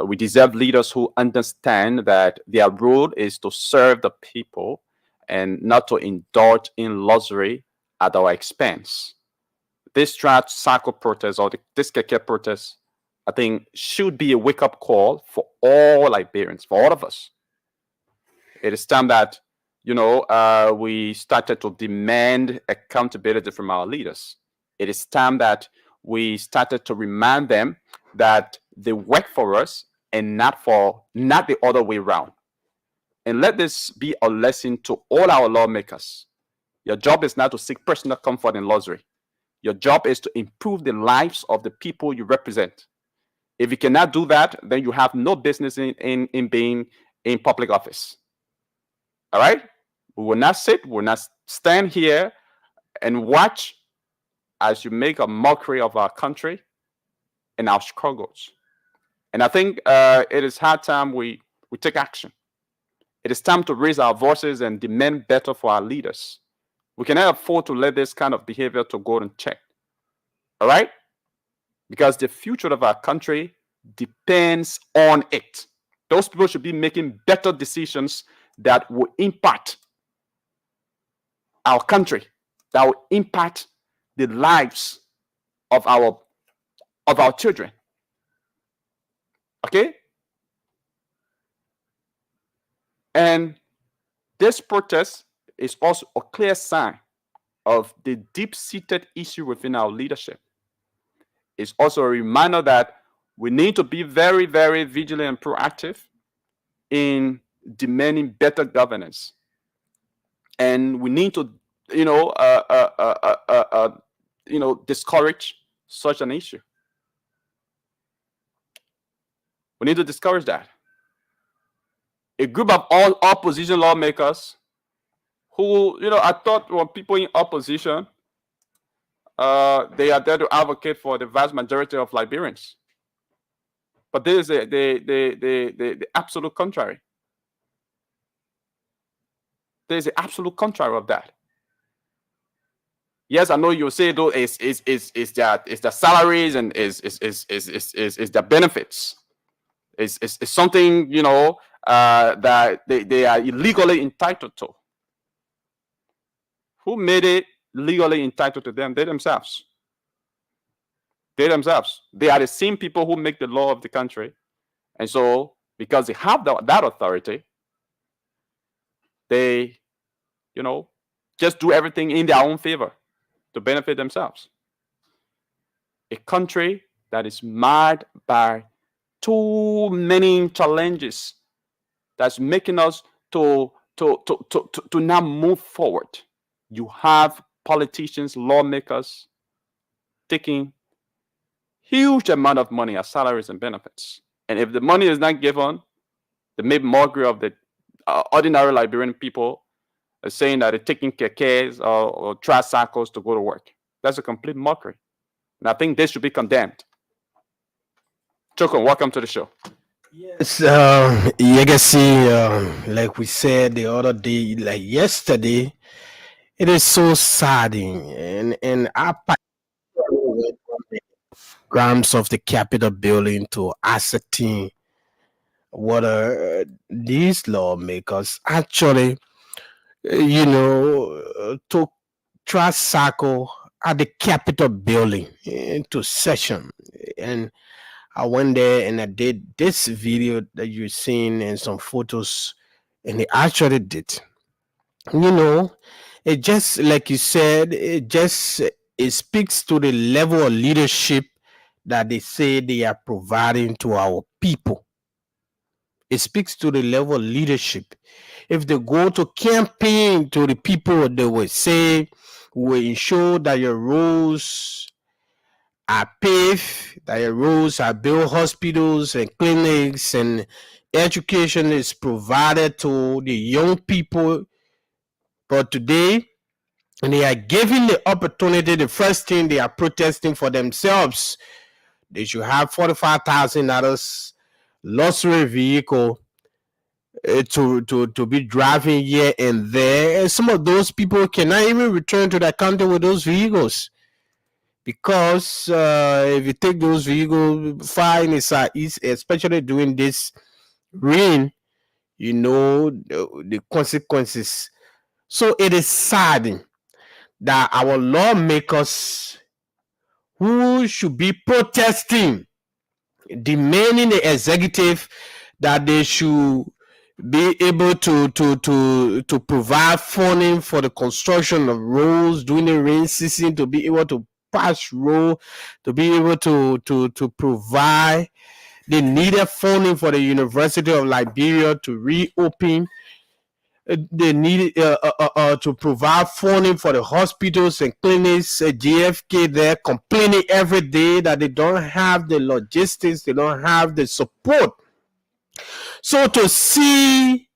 J: We deserve leaders who understand that their role is to serve the people and not to indulge in luxury at our expense. This tricycle protest or this keke protest, I think, should be a wake-up call for all Liberians, for all of us. It is time that we started to demand accountability from our leaders. It is time that we started to remind them that they work for us and not the other way around. And let this be a lesson to all our lawmakers. Your job is not to seek personal comfort and luxury. Your job is to improve the lives of the people you represent. If you cannot do that, then you have no business in being in public office. All right? We will not sit, we will not stand here and watch as you make a mockery of our country and our struggles. And I think it is high time we take action. It is time to raise our voices and demand better for our leaders. We cannot afford to let this kind of behavior to go unchecked. All right? Because the future of our country depends on it. Those people should be making better decisions that will impact our country, that will impact the lives of our children. Okay? And this protest is also a clear sign of the deep-seated issue within our leadership. It's also a reminder that we need to be very, very vigilant and proactive in demanding better governance. And we need to, discourage such an issue. We need to discourage that. A group of all opposition lawmakers who, I thought were people in opposition, they are there to advocate for the vast majority of Liberians. But this is the absolute contrary. There is the absolute contrary of that. Yes, I know you say though is their salaries and is their benefits. It's something that they are illegally entitled to. Who made it legally entitled to them? They themselves. They themselves. They are the same people who make the law of the country. And so, because they have that authority, they, just do everything in their own favor to benefit themselves. A country that is marred by too many challenges that's making us to now move forward. You have politicians, lawmakers taking huge amount of money as salaries and benefits. And if the money is not given, they make mockery of the ordinary Liberian people, saying that they're taking kekes or tricycles to go to work. That's a complete mockery. And I think this should be condemned. Choko, welcome to the show.
M: Yes, Legacy, like we said the other day, like yesterday, It is so saddening, and I went on the grounds of the Capitol building to ascertain what these lawmakers actually, took tricycle at the Capitol building into session. And I went there and I did this video that you're seeing and some photos, and they actually did. It just like you said, it speaks to the level of leadership that they say they are providing to our people. It speaks to the level of leadership. If they go to campaign to the people, they will say, we will ensure that your roads are paved, that your roads are built, hospitals and clinics, and education is provided to the young people. But today, they are given the opportunity. The first thing, they are protesting for themselves. They should have $45,000 luxury vehicle to be driving here and there. And some of those people cannot even return to their country with those vehicles, because if you take those vehicles far in the southeast, especially during this rain, the consequences. So it is saddening that our lawmakers, who should be protesting, demanding the executive that they should be able to provide funding for the construction of roads during the rain season, to be able to patch road, to be able to provide the needed funding for the University of Liberia to reopen. They need to provide funding for the hospitals and clinics. JFK, they're complaining every day that they don't have the logistics, they don't have the support. So to see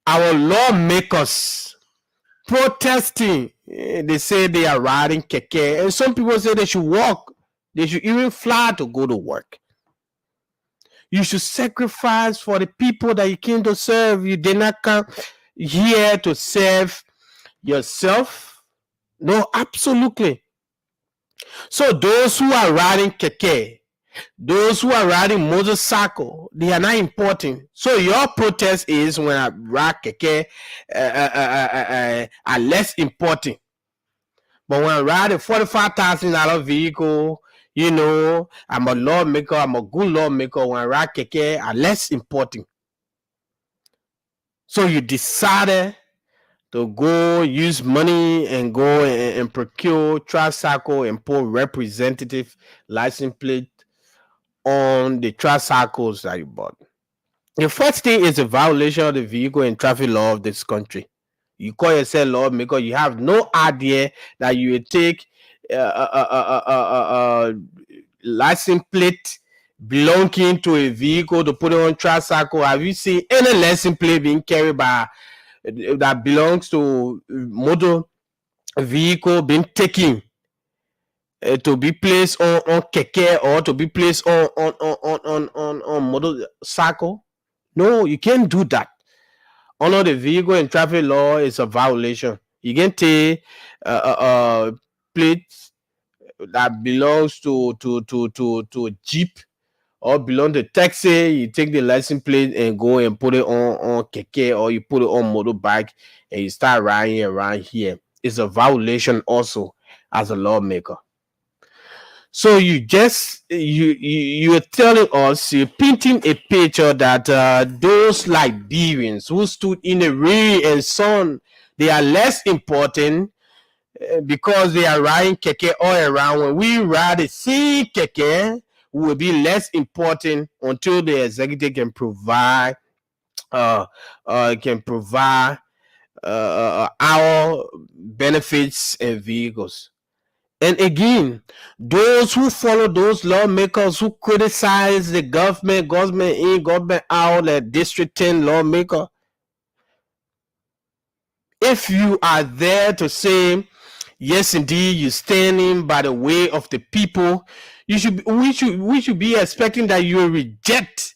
M: our lawmakers protesting, they say they are riding keke, and some people say they should walk, they should even fly to go to work. You should sacrifice for the people that you came to serve. You did not come here to serve yourself. No, absolutely. So those who are riding keke, those who are riding motorcycle, they are not important. So your protest is, when I ride keke, are less important. But when I ride a $45,000 vehicle, I'm a lawmaker, I'm a good lawmaker. When I ride keke, are less important. So you decided to go use money and go and procure tricycle and put representative license plate on the tricycles that you bought. The first thing is a violation of the vehicle and traffic law of this country. You call yourself lawmaker, you have no idea that you will take license plate belonging to a vehicle to put it on tricycle. Have you seen any license plate being carried by that belongs to motor vehicle being taken to be placed on keke or to be placed on motorcycle? No, you can't do that. Under the vehicle and traffic law, is a violation. You can take plates that belongs to a jeep or belong to taxi. You take the license plate and go and put it on keke, or you put it on motorbike and you start riding around here. It's a violation also as a lawmaker. So you're telling us, you're painting a picture that those Liberians who stood in the rain and sun, they are less important because they are riding keke all around. When we ride the same keke, we will be less important until the executive can provide our benefits and vehicles. And again, those who follow those lawmakers who criticize the government in, government out, like District 10 lawmaker, if you are there to say, yes, indeed, you're standing by the way of the people, we should be expecting that you will reject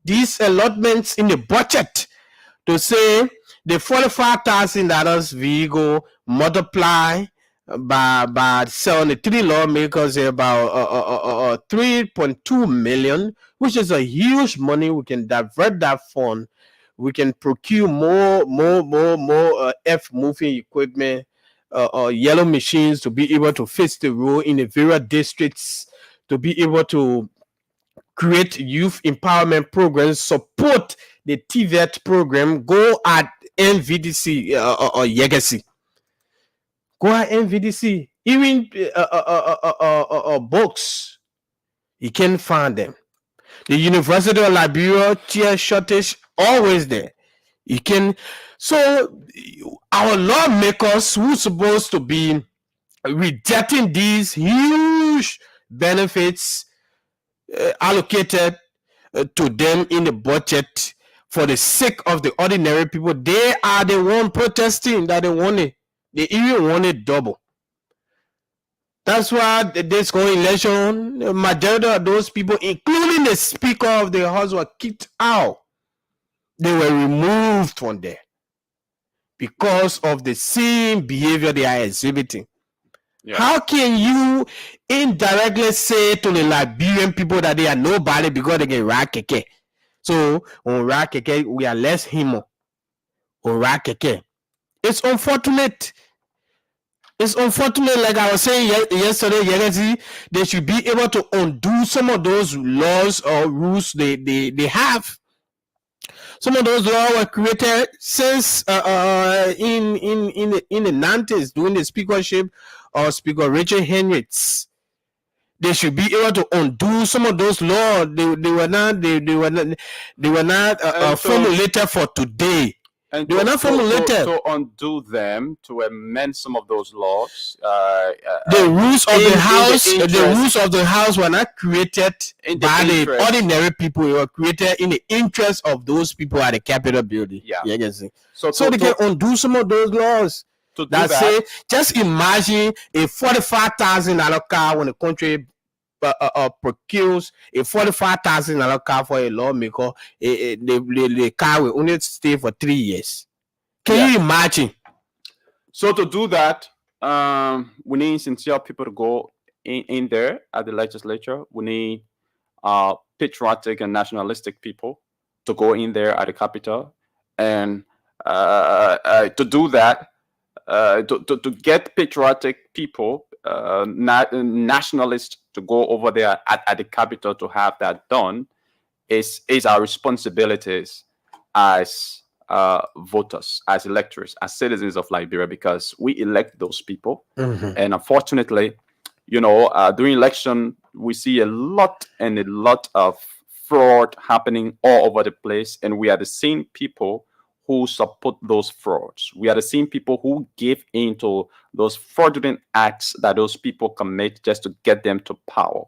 M: these allotments in the budget to say the $45,000 vehicle multiply by 73 lawmakers, about 3.2 million, which is a huge money. We can divert that fund. We can procure more F moving equipment, yellow machines to be able to fix the road in the various districts, to be able to create youth empowerment programs, support the TVET program, go at NVDC or Legacy. Go at NVDC. Even books, you can find them. The University of Liberia, chair shortage, always there. You can. So our lawmakers who supposed to be rejecting these huge benefits allocated to them in the budget for the sake of the ordinary people, they are the one protesting that they want it. They even want it double. That's why this going election, the majority of those people, including the Speaker of the House, were kicked out. They were removed from there because of the same behavior they are exhibiting. Yeah. How can you indirectly say to the Liberian people that they are nobody because they get rakeke? So on rakeke, we are less himo. On rakeke, it's unfortunate. It's unfortunate, like I was saying yesterday, they should be able to undo some of those laws or rules they have. Some of those laws were created since in the 90s during the speakership of Speaker Richard Hendricks. They should be able to undo some of those laws. They were not formulated for today.
J: And
M: they were not formulated
J: to undo them, to amend some of those laws.
M: The rules of the house, the rules of the house were not created by the ordinary people. They were created in the interest of those people at the Capitol building. Yeah, you can see. So they can undo some of those laws. That say, just imagine a $45,000 car when the country procures a $45,000 car for a lawmaker. The car will only stay for 3 years. Can you imagine?
J: So to do that, we need sincere people to go in there at the legislature. We need patriotic and nationalistic people to go in there at the Capitol, and to do that, to get patriotic people, nationalists, to go over there at the Capitol to have that done is our responsibilities as voters, as electors, as citizens of Liberia, because we elect those people. And unfortunately, during election, we see a lot of fraud happening all over the place, and we are the same people who support those frauds. We are the same people who give into those fraudulent acts that those people commit just to get them to power.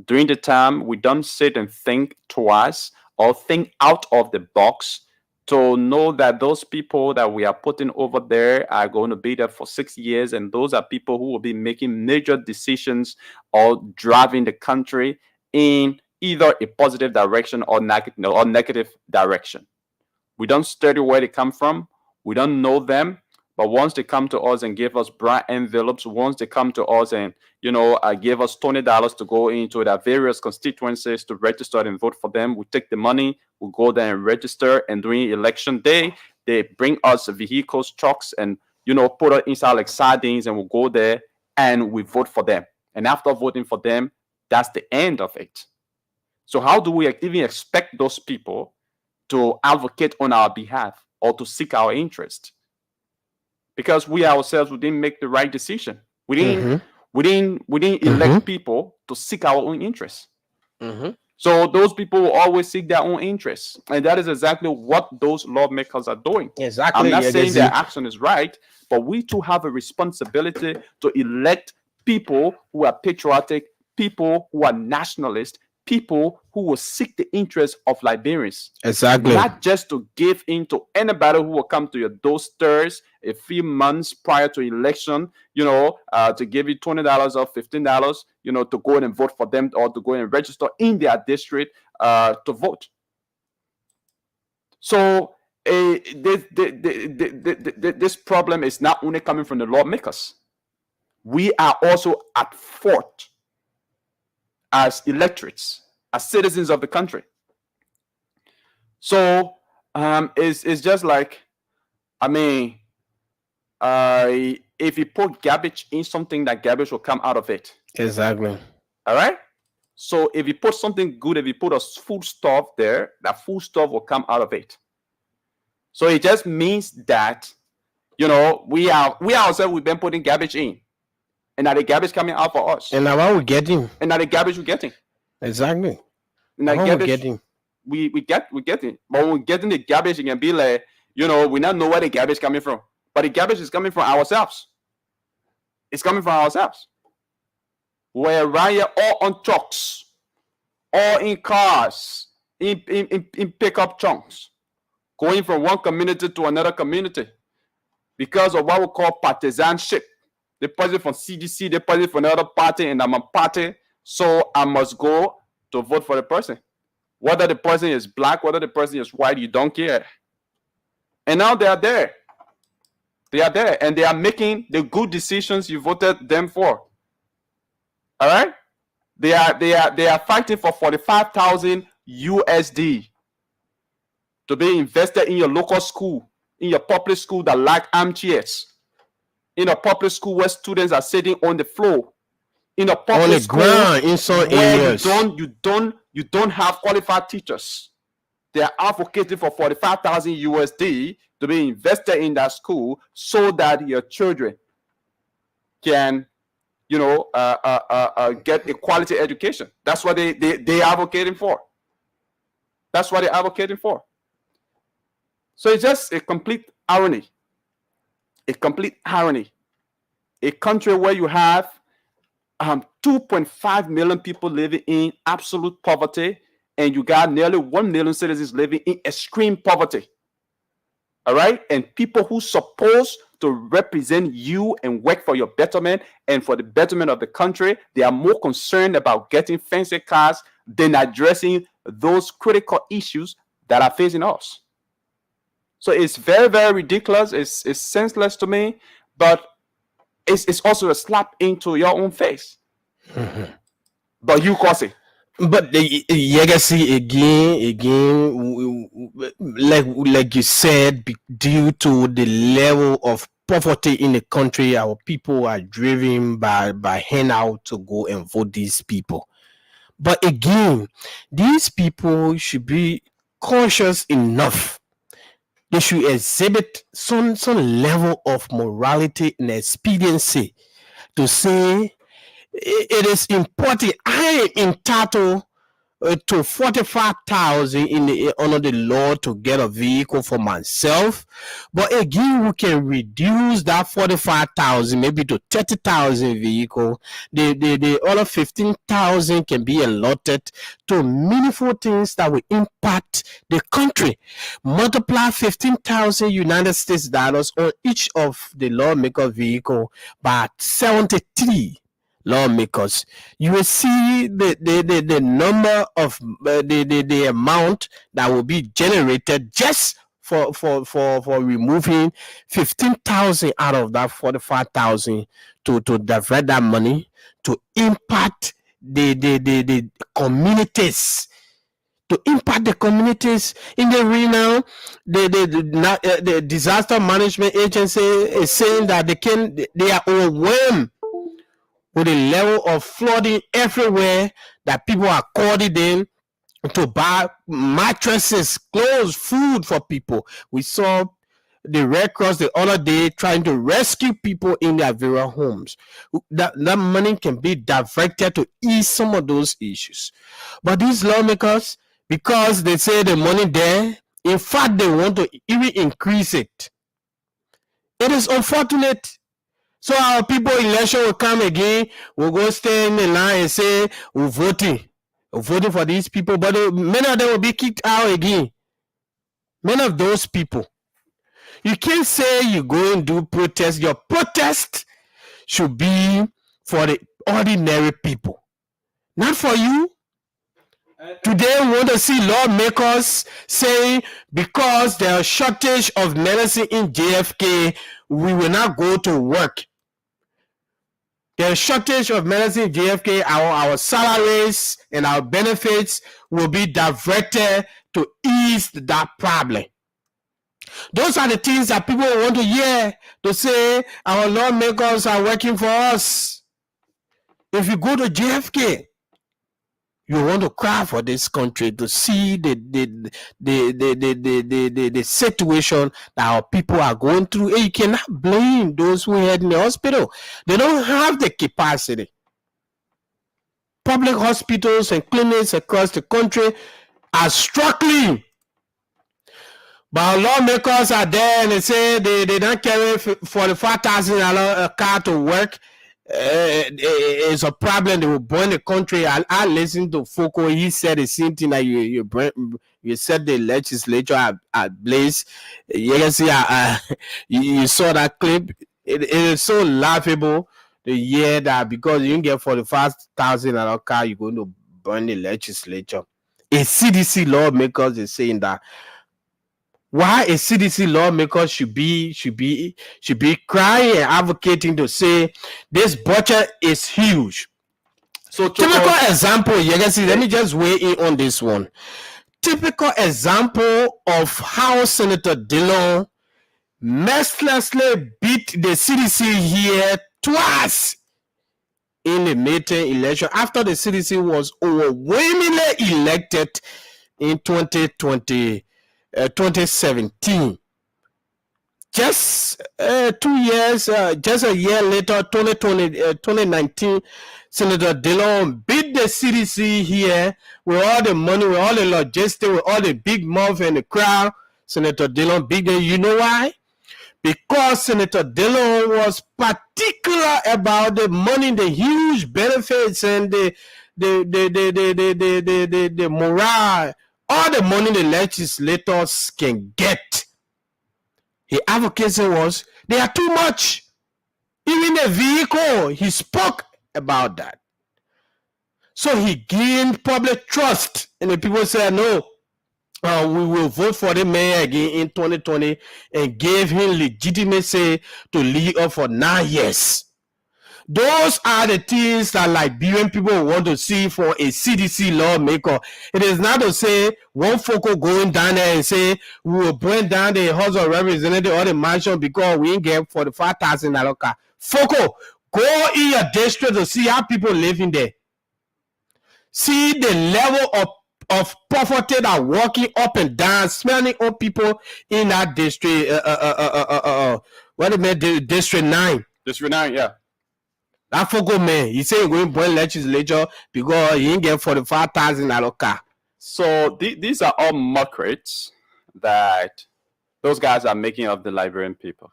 J: During the time, we don't sit and think twice or think out of the box to know that those people that we are putting over there are going to be there for 6 years, and those are people who will be making major decisions or driving the country in either a positive direction or negative direction. We don't study where they come from. We don't know them. But once they come to us and give us bright envelopes, once they come to us and, give us $20 to go into their various constituencies to register and vote for them, we take the money, we go there and register. And during election day, they bring us vehicles, trucks, and, put us inside like sardines, and we'll go there and we vote for them. And after voting for them, that's the end of it. So how do we even expect those people to advocate on our behalf or to seek our interest? Because we ourselves, we didn't make the right decision. We didn't elect people to seek our own interests. So those people will always seek their own interests, and that is exactly what those lawmakers are doing.
M: Exactly.
J: I'm not saying their action is right, but we too have a responsibility to elect people who are patriotic, people who are nationalists, people who will seek the interests of Liberians.
M: Exactly.
J: Not just to give in to anybody who will come to your doorsteps a few months prior to election, to give you $20 or $15, to go in and vote for them or to go and register in their district to vote. So this problem is not only coming from the lawmakers. We are also at fault as electorates, as citizens of the country. So it's just like, I mean, if you put garbage in something, that garbage will come out of it.
M: Exactly.
J: All right. So if you put something good, if you put a food stuff there, that food stuff will come out of it. So it just means that, you know, we ourselves, we've been putting garbage in, and now the garbage coming out for us.
M: And now what we're getting.
J: And now the garbage we're getting.
M: Exactly.
J: And now
M: What
J: garbage,
M: we're getting.
J: we're getting. But when we're getting the garbage, it can be like, you know, we not know where the garbage coming from. But the garbage is coming from ourselves. It's coming from ourselves. We're around here all on trucks, all in cars, in pickup trucks, going from one community to another community because of what we call partisanship. The president from CDC, the president from another party, and I'm a party, so I must go to vote for the person. Whether the person is black, whether the person is white, you don't care. And now they are there. They are there, and they are making the good decisions you voted them for. All right? They are fighting for 45,000 USD to be invested in your local school, in your public school that lack armchairs, in a public school where students are sitting on the floor, in a public
M: On the
J: school
M: ground, in some
J: where
M: areas.
J: you don't have qualified teachers. They are advocating for 45,000 USD to be invested in that school so that your children can, you know, get a quality education. That's what they advocating for. That's what they're advocating for. So it's just a complete irony. A complete irony. A country where you have 2.5 million people living in absolute poverty, and you got nearly 1 million citizens living in extreme poverty. All right? And people who supposed to represent you and work for your betterment and for the betterment of the country, they are more concerned about getting fancy cars than addressing those critical issues that are facing us. So it's very, very ridiculous. It's senseless to me, but it's also a slap into your own face.
M: Mm-hmm.
J: But you cause it.
M: But the legacy again, like you said, due to the level of poverty in the country, our people are driven by handout to go and vote these people. But again, these people should be cautious enough. They should exhibit some level of morality and expediency to say it is important. I am entitled to 45,000 under the law to get a vehicle for myself. But again, we can reduce that 45,000 maybe to 30,000 vehicle. The other 15,000 can be allotted to meaningful things that will impact the country. Multiply 15,000 United States dollars on each of the lawmaker vehicle by 73 lawmakers. You will see the number of the amount that will be generated just for removing 15,000 out of that 45,000 to divert that money to impact the communities. To impact the communities in the arena. The disaster management agency is saying that they are overwhelmed with a level of flooding everywhere, that people are calling them to buy mattresses, clothes, food for people. We saw the Red Cross the other day trying to rescue people in their various homes. That money can be diverted to ease some of those issues. But these lawmakers, because they say the money there, in fact, they want to even increase it. It is unfortunate. So our people election will come again, we'll go stand in line and say, we're voting for these people, but many of them will be kicked out again. Many of those people. You can't say you go and do protest. Your protest should be for the ordinary people, not for you. Today, we want to see lawmakers saying because there is shortage of medicine in JFK, we will not go to work. There's shortage of medicine in JFK, our salaries and our benefits will be diverted to ease that problem. Those are the things that people want to hear, to say our lawmakers are working for us. If you go to JFK, you want to cry for this country, to see the situation that our people are going through. And you cannot blame those who head in the hospital. They don't have the capacity. Public hospitals and clinics across the country are struggling. But our lawmakers are there and they say they don't carry $45,000 car to work. It's a problem. They will burn the country. I listened to Foucault. He said the same thing that you said the legislature at blaze. You can see you saw that clip. It is so laughable to hear that because you can get $45,000 car, you're going to burn the legislature. A CDC lawmakers is saying that. Why a CDC lawmaker should be crying and advocating to say this budget is huge. So typical example, you can see, let me just weigh in on this one. Typical example of how Senator Dillon mercilessly beat the CDC here twice in the midterm election after the CDC was overwhelmingly elected in 2017. Just 2 years, just a year later, 2019, Senator Dillon beat the CDC here with all the money, with all the logistics, with all the big mouth and the crowd. Senator Dillon beat them. You know why? Because Senator Dillon was particular about the money, the huge benefits, and the morale. All the money the legislators can get. His advocacy was, they are too much. Even the vehicle, he spoke about that. So he gained public trust. And the people said, no, we will vote for the mayor again in 2020 and gave him legitimacy to lead up for 9 years. Those are the things that Liberian people want to see for a CDC lawmaker. It is not to say one Foucault going down there and say we will bring down the House of Representatives or the mansion because we ain't get $45,000 car. Foucault, go in your district to see how people live in there. See the level of poverty that are walking up and down, smelling on people in that district. What do you mean, District 9?
J: District 9, yeah.
M: That Foucault man, he said he's going to burn legislature because he ain't get $45,000 car.
J: So these are all mockeries that those guys are making of the Liberian people.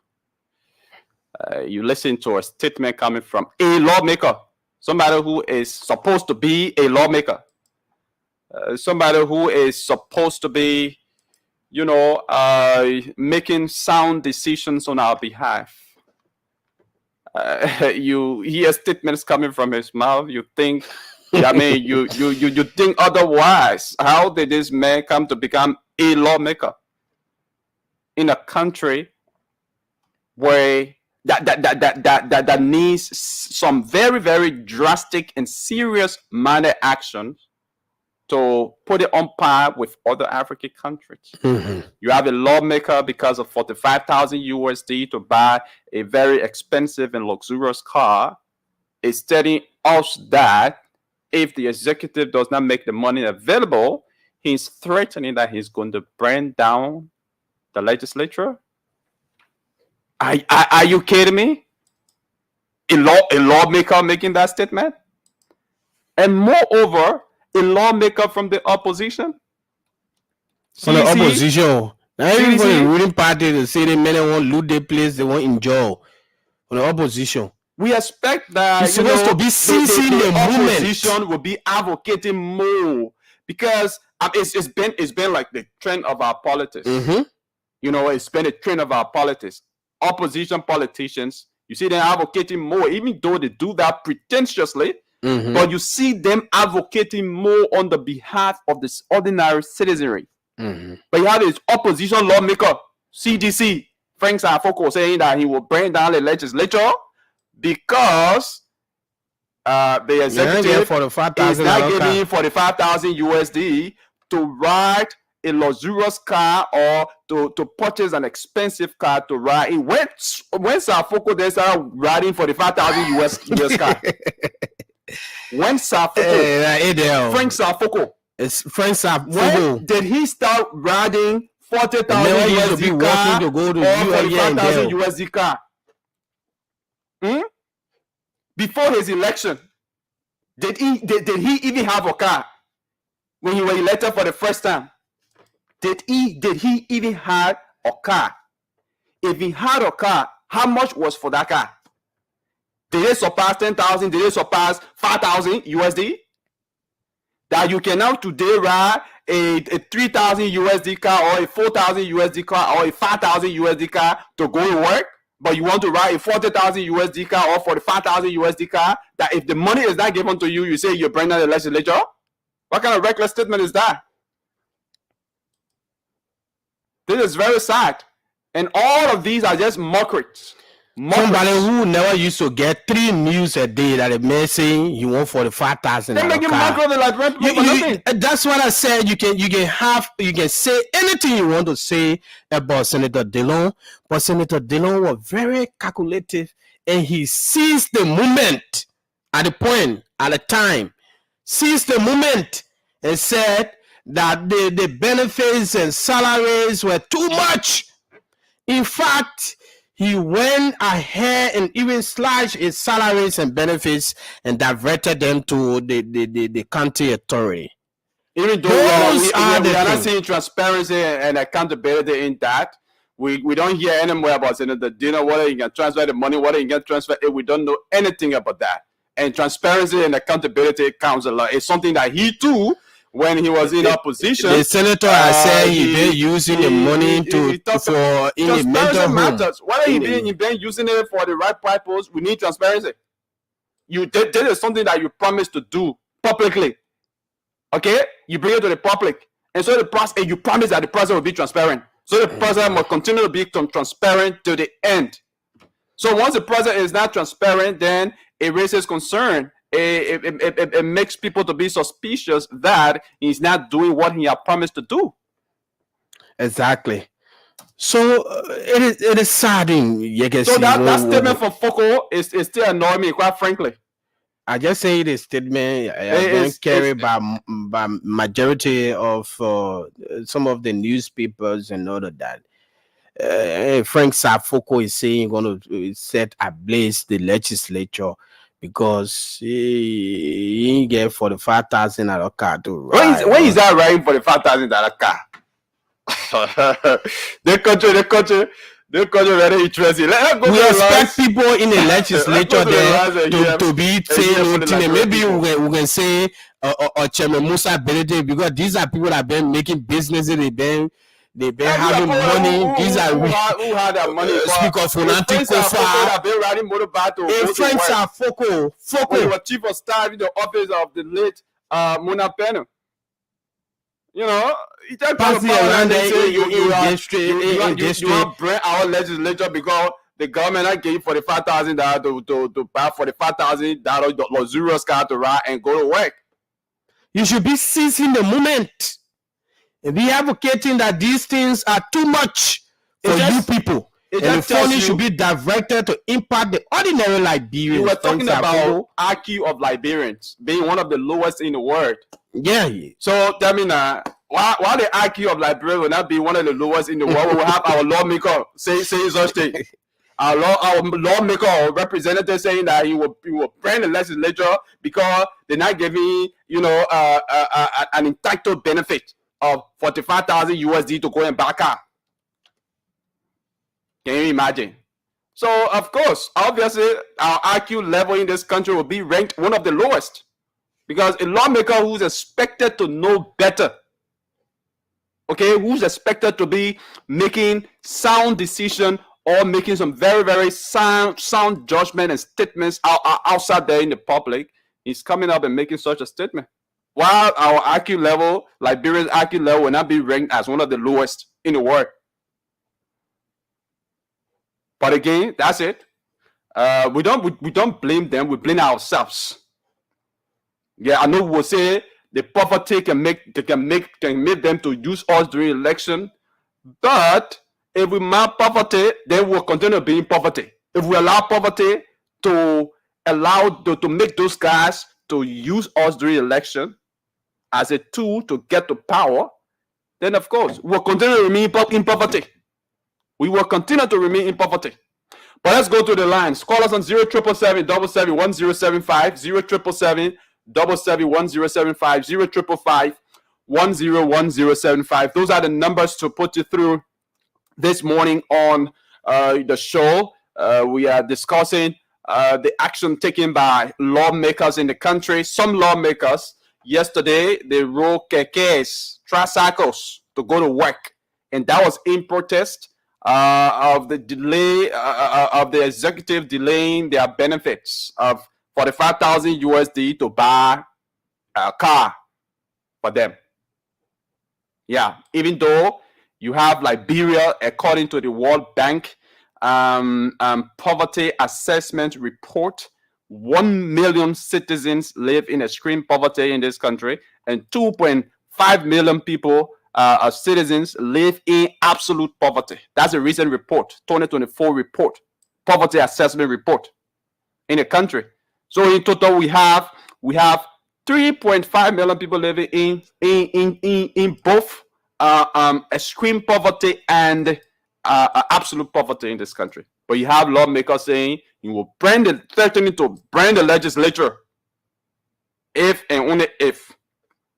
J: You listen to a statement coming from a lawmaker, somebody who is supposed to be a lawmaker, somebody who is supposed to be, making sound decisions on our behalf. You hear statements coming from his mouth. You think, you think otherwise. How did this man come to become a lawmaker in a country where that needs some very, very drastic and serious minor actions to put it on par with other African countries? Mm-hmm. You have a lawmaker because of 45,000 USD to buy a very expensive and luxurious car. Is telling us that if the executive does not make the money available, he's threatening that he's going to burn down the legislature. Are you kidding me? A lawmaker making that statement? And moreover, a lawmaker from the opposition.
M: From the opposition. Now even for the ruling party, they say they may want to loot their place, they want to enjoy. From the opposition.
J: We expect that
M: it's supposed to be seizing the
J: opposition will be advocating more because it's been like the trend of our politics.
M: Mm-hmm.
J: It's been a trend of our politics. Opposition politicians, you see them advocating more, even though they do that pretentiously. but you see them advocating more on the behalf of this ordinary citizenry. But you have this opposition lawmaker, CDC, Frank Safoko, saying that he will bring down the legislature because the executive is not giving 45,000 USD to ride a luxurious car or to purchase an expensive car to ride in. When Safoko then started riding 45,000 US car. When Safoko, Frank Safoko,
M: it's Frank Safoko.
J: When did he start riding 40,000 USD car
M: to go to
J: or 45,000 USD car? Before his election, did he even have a car when he was elected for the first time? Did he even have a car? If he had a car, how much was for that car? Did it surpass 10,000? Did it surpass 5,000 USD? That you can now today ride a 3,000 USD car or a 4,000 USD car or a 5,000 USD car to go to work, but you want to ride a 40,000 USD car or 45,000 USD car, that if the money is not given to you, you say you're bringing down the legislature? What kind of reckless statement is that? This is very sad. And all of these are just mockeries.
M: Somebody who never used to get 3 meals a day that a man saying you want 45,000.
J: They make him mockery like
M: that's what I said. You can say anything you want to say about Senator Dillon, but Senator Dillon was very calculative and he seized the moment at the point, at the time, seized the moment and said that the benefits and salaries were too much. In fact, he went ahead and even slashed his salaries and benefits and diverted them to the county authority.
J: Even though we are not seeing transparency and accountability in that, we don't hear anymore about Senator Dillon, whether he can transfer the money, whether he can transfer it. We don't know anything about that. And transparency and accountability counts a lot. It's something that he too, when he was in opposition,
M: the senator has said he's been using the money for in the mental
J: matters. Whether he been using it for the right purpose, we need transparency. This is something that you promised to do publicly. Okay, you bring it to the public, and so the process, and you promise that the process will be transparent. So the process must continue to be transparent to the end. So once the process is not transparent, then it raises concern. It makes people to be suspicious that he's not doing what he had promised to do.
M: Exactly. So it is sad.
J: So that statement from Foko is still annoying me, quite frankly.
M: I just say the statement is carried by majority of some of the newspapers and all of that. Frank Safoko is saying going to set ablaze the legislature because he get $45,000 car to ride.
J: When is that riding $45,000 car? The country very interesting.
M: We expect people in the legislature there to be saying maybe we can say Chairman Musa Berete, because these are people that have been making businesses, they've been having money. These are
J: who had that money.
M: Speaker Funanti Kofa. Friends are Foko.
J: He was chief of staff in the office of the late Muna Peno. You know, you just
M: passing around there
J: you want to bring our legislature because the government not gave you $45,000 to buy $45,000 luxurious car to ride and go to work.
M: You should be seizing the moment and be advocating that these things are too much for you people. And the money should be directed to impact the ordinary Liberians.
J: You were talking about IQ of Liberians being one of the lowest in the world.
M: Yeah.
J: So tell me now, why the IQ of Liberians will not be one of the lowest in the world? We will have our lawmaker say such thing. Our lawmaker or representative saying that he will bring the legislature because they're not giving an entitled benefit of 45,000 USD to go and back up. Can you imagine? So of course, obviously, our IQ level in this country will be ranked one of the lowest. Because a lawmaker who's expected to know better, okay, who's expected to be making sound decision or making some very, very sound judgment and statements outside there in the public, He's coming up and making such a statement. While our IQ level, Liberia's IQ level, will not be ranked as one of the lowest in the world. But again, that's it. We don't blame them. We blame ourselves. Yeah, I know we'll say the poverty can make them to use us during election. But if we map poverty, then we'll continue to be in poverty. If we allow poverty to make those guys to use us during election as a tool to get to power, then of course we'll continue to remain in poverty. We will continue to remain in poverty. But let's go to the lines. Call us on 0777 1075, 0777 1075, 0555 101075. Those are the numbers to put you through this morning on the show. We are discussing the action taken by lawmakers in the country. Some lawmakers yesterday, they rode kekes, tricycles to go to work, and that was in protest of the delay of the executive delaying their benefits of 45,000 USD to buy a car for them. Yeah, even though you have Liberia, according to the World Bank poverty assessment report, 1 million citizens live in extreme poverty in this country, and 2.5 million people citizens live in absolute poverty. That's a recent report, 2024 report, poverty assessment report in the country. So in total, we have 3.5 million people living in both extreme poverty and absolute poverty in this country. But you have lawmakers saying you will threatening to brand the legislature if and only if,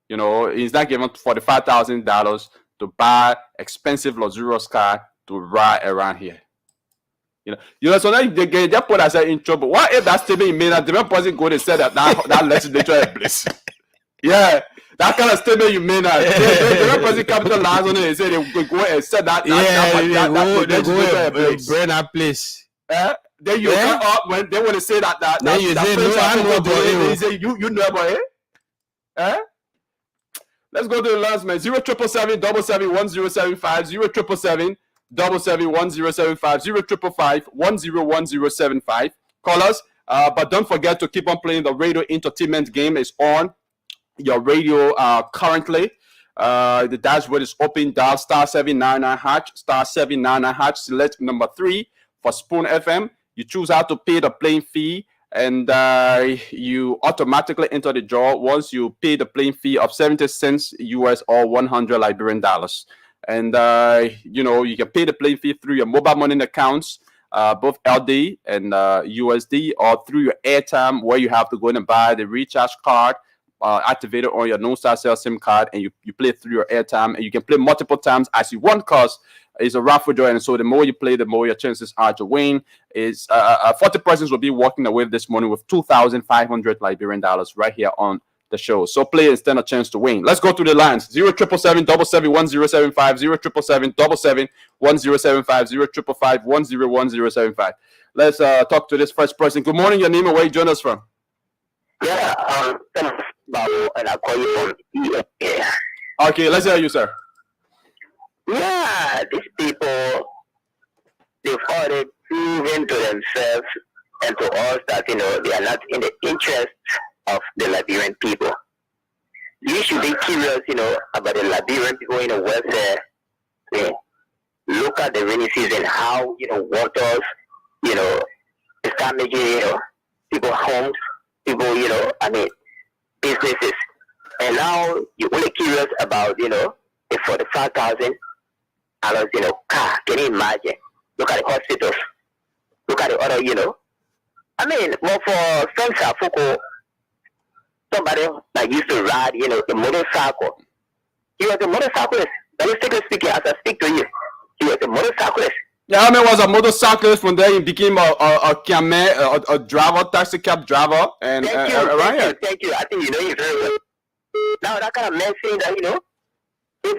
J: you know, he's not given $45,000 to buy expensive luxurious car to ride around here. You know, so now they put us in trouble. What if that statement you made, that the person go and said that legislature is bliss? Yeah, that kind of statement you made, the person capitalized on it and said they go and said that.
M: They go burn that place.
J: Then you come up when they want to say that.
M: Then you say, no, I know about it.
J: You say, you know about it. Let's go to the last man. 0777 1075, 0777 1075, 0555 101075. Call us. But don't forget to keep on playing. The radio entertainment game is on your radio currently. The dashboard is open. Dial star 799 hash, star 799 hash. Select number 3 for Spoon FM. You choose how to pay the playing fee, and you automatically enter the draw once you pay the playing fee of 70 cents US or 100 Liberian dollars. And you know, you can pay the playing fee through your mobile money accounts, both LD and USD, or through your airtime, where you have to go in and buy the recharge card activated on your no-star cell SIM card, and you play through your airtime, and you can play multiple times as you want, because it's a raffle draw, and so the more you play, the more your chances are to win. Is 40 persons will be walking away this morning with 2,500 Liberian dollars right here on the show. So play and stand a chance to win. Let's go to the lines. 0777 1075, 0777 1075, 0555 101075. Let's talk to this first person. Good morning. Your name and where you join us from?
N: Yeah, Babu, and I call you from EFA.
J: Okay, let's hear you, sir.
N: Yeah, these people, they've already proven to themselves and to us that, you know, they are not in the interest of the Liberian people. You should be curious, you know, about the Liberian people in the welfare. Yeah. Look at the rainy season, how, you know, waters, you know, start making, you know, people homes, people, you know, I mean, businesses. And now you're only curious about, you know, the $45,000, you know, car. Can you imagine? Look at the hospitals. Look at the other, you know. I mean, well, for some Fuku, somebody that used to ride, you know, a motorcycle. He was a motorcyclist. Realistically speaking, as I speak to you, he was a motorcyclist.
J: Yeah, I mean, was a motorcyclist. From there, he became a driver, taxi cab driver, and
N: thank you. I think you know you very well. Now that kind of man saying that, you know, if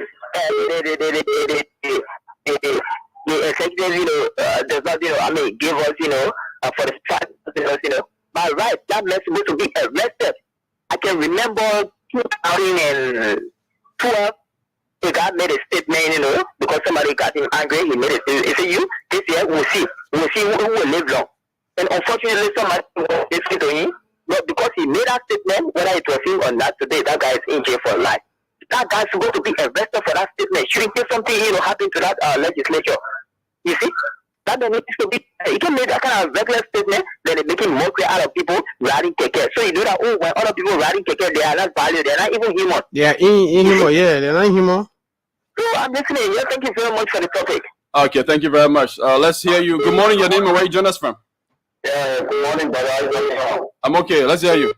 N: the executive, you know, does not, you know, I mean, give us, you know, for the fact, you know, by right, that man is supposed to be arrested. I can remember 2012, a guy made a statement, because somebody got him angry. He made a statement. He said, "You, this year we'll see who will live long." And unfortunately, somebody was listening to him, but because he made that statement, whether it was him or not today, that guy is in jail for life. That guy's supposed to be arrested for that statement. Shouldn't something happen to that legislature? You see, that needs to be. You can make that kind of regular statement, then they're making mockery out of people riding keke. So you know that when other people riding keke, they are not valued. They are not even human.
M: Yeah, inhuman. Yeah, they're not human.
N: So I'm listening. Yeah, thank you very much for the topic.
J: Okay, thank you very much. Let's hear you. Good morning. Your name and where you join us from?
N: Yeah, good morning, brother.
J: I'm okay. Let's hear you.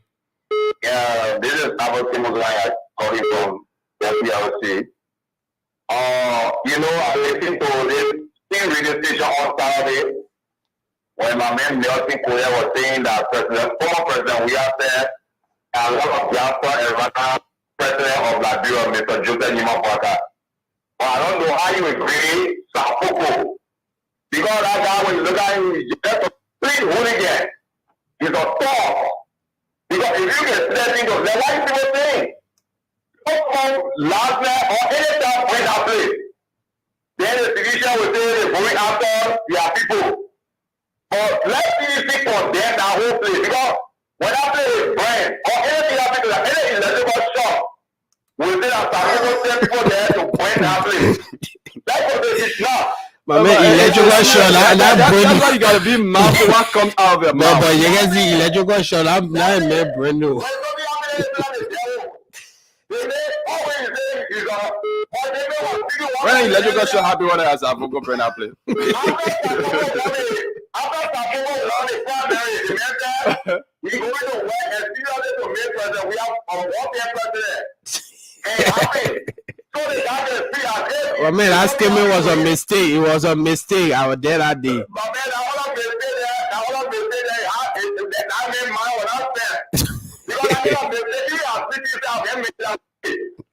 N: Yeah, this is Albert Timothy calling from FBRC. I listened to this radio station on Saturday when my man Nelson Koya was saying that former president we have said a lot of Biafra and Rwanda president of Liberia, Mr. Joseph Nima Bata. But I don't know how you agree, Safoko. Because that guy, when you look at him, he's just a street hooligan. He's a thug. Because if you get set into that, why is people saying? Don't come last night or any time bring that place. Then the division will say they're going after their people. But let's see if they condemn that whole place. Because when that place is burned, or anything happens to that, any electrical shock, we'll say that some people send people there to burn that place. That's what they did not.
M: But man, electrical shot, that's
J: why you gotta be mouth to what comes out of your mouth.
M: But you can see electrical shot, I'm not man brand new.
J: When electrical shot happy when I have to go burn that place.
N: We going to work and seriously to make president. We have a walking president.
M: Well, man, that statement was a mistake. It was a mistake. I was there that day.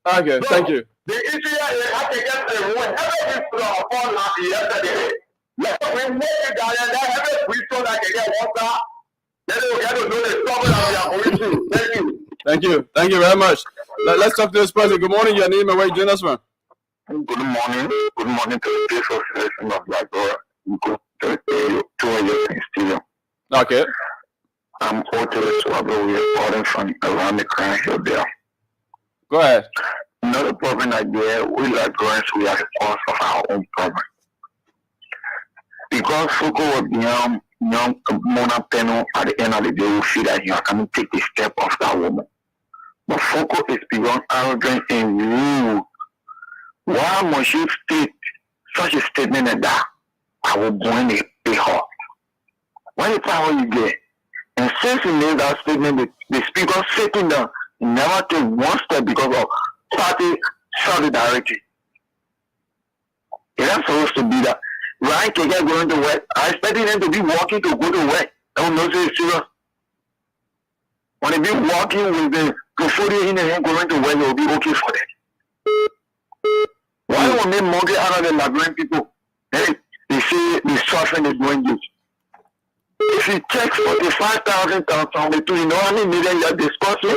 J: Okay, thank you.
N: The issue is I can get the whenever we upon yesterday. Let me make it down and that every so that I can get water. Then we get to know the trouble that we are going through. Thank you.
J: Thank you. Thank you very much. Let's talk to this person. Good morning, your name and where you join us from?
N: Good morning. Good morning to the Peace Association of Liberia. Good to you. 2 years in studio.
J: Okay.
N: I'm Otis Swabo. We are calling from around the Crown Hill there.
J: Go ahead.
N: Not a problem idea. We Liberians, we are the cause of our own problem. Because Foucault was young Mona Peno at the end of the day will feel that you can take the step of that woman. But Foucault is beyond arrogant and rude. Why must you state such a statement like that? I will go in a heart. What is power you get? And since he made that statement, the speaker sitting down, never take one step because of party solidarity. It's not supposed to be that. Right, Keke going to work. I expected them to be walking to go to work. I don't know if it's serious. When they be walking with the portfolio in the hand going to work, it will be okay for them. Why don't we make money out of the Liberian people? They say the suffering is going this. If you check 45,000 from between, you know how many million you are discussing?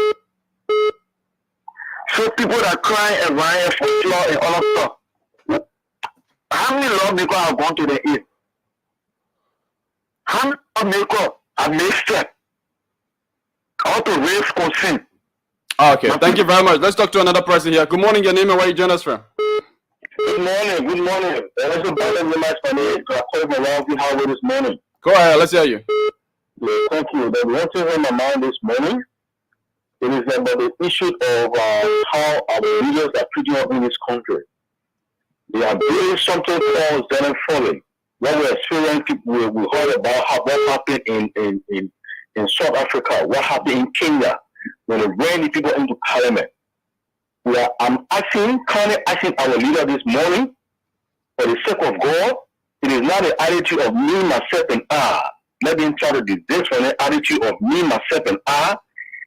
N: So people that cry and rioting for floor and all of stuff. How many lawmakers have gone to the east? How many lawmakers have made steps? How to raise concern?
J: Okay, thank you very much. Let's talk to another person here. Good morning, your name and where you join us from?
N: Good morning, good morning. Thank you very much for the highway this morning.
J: Go ahead, let's hear you.
N: Yeah, thank you. The one thing on my mind this morning, it is about the issue of how our leaders are treating us in this country. They are doing something called Zen Folly. What we experienced, we heard about what happened in South Africa, what happened in Kenya, when they ran the people into parliament. I'm currently asking our leader this morning, for the sake of God, it is not the attitude of me, myself, and I. Let them try to desist from the attitude of me, myself, and I,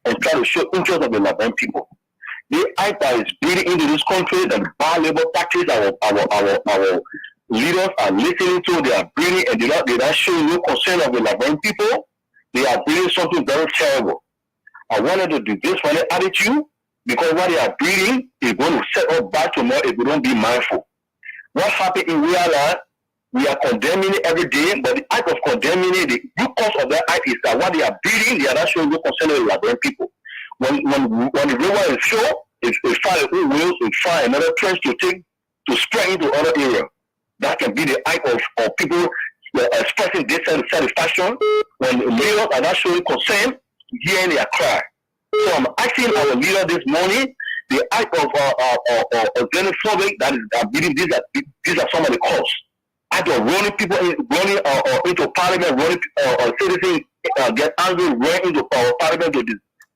N: and try to show interest of the Liberian people. The IPA is breeding into this country, the bad labor tactics our leaders are listening to, they are breeding, and they're not showing no concern of the Liberian people. They are breeding something very terrible. I wanted to do this for the attitude because what they are breeding is going to set us back tomorrow if we don't be mindful. What happened in real life, we are condemning it every day, but the act of condemning it, the root cause of that act is that what they are breeding, they are not showing no concern with Liberian people. When the river is full, it's find who wills, it's find another trench to spread into other areas. That can be the act of people expressing dissatisfaction when the leaders are not showing concern, hearing their cry. So I'm asking our leader this morning, the act of xenophobic that is beating these are some of the causes. Act of running people into parliament, running citizens get angry, run into parliament to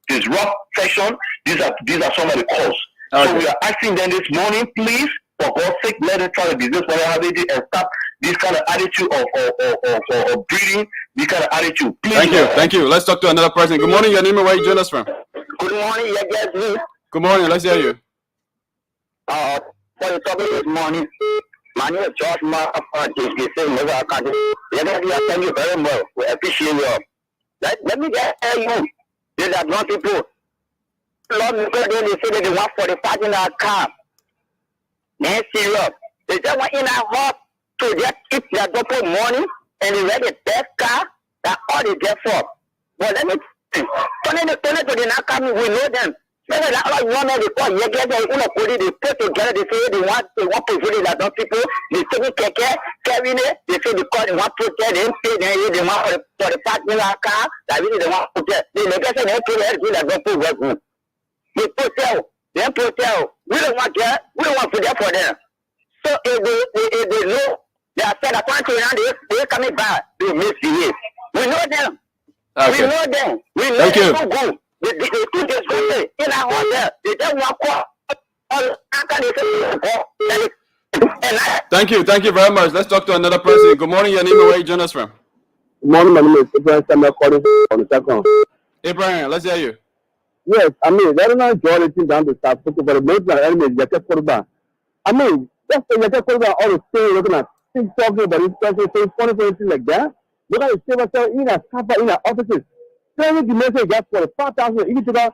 N: disrupt session. These are some of the causes. Okay. So we are asking them this morning, please, for God's sake, let us try to business and stop this kind of attitude of breeding, this kind of attitude. Please.
J: Thank you. Let's talk to another person. Good morning, your name and where you join us from?
N: Good morning, yes.
J: Good morning, let's hear you.
N: For the topic this morning, my name is George Mark of the same country. Thank you very much. We appreciate you. Let me just tell you, these are not people. Lawmakers, they say that they want 45 in our car. They're serious. They just want in our house to just keep their double money and they rent the best car. That's all they get for. But let me turn it to the Nakami, we know them. They put together, they say they want to put it at people, they take care, carrying it, they say because they want to protect them, they want for the parking lot car, that really they want to protect. They make us an empty head, they don't put work. They protect, we don't want that, we don't want to do that for them. So if they know, they are said according to them, they're coming back, they misbehave. We know them. Okay. We know them. We know
J: Thank you.
N: them so good. They put this good in our hotel. They don't want
J: Thank you very much. Let's talk to another person. Good morning, your name and where you join us from?
O: Good morning, my name is Abraham Samuel calling on the second.
J: Abraham, let's hear you.
O: Yes, I mean, they're not drawing things down the staff, but the most of the enemy is Jacket Korban. I mean, just the Jacket Korban all the same, looking at things talking about this person, saying funny things like that. Look at the same myself in a staff in our offices. Sending the message just for 5,000, even to that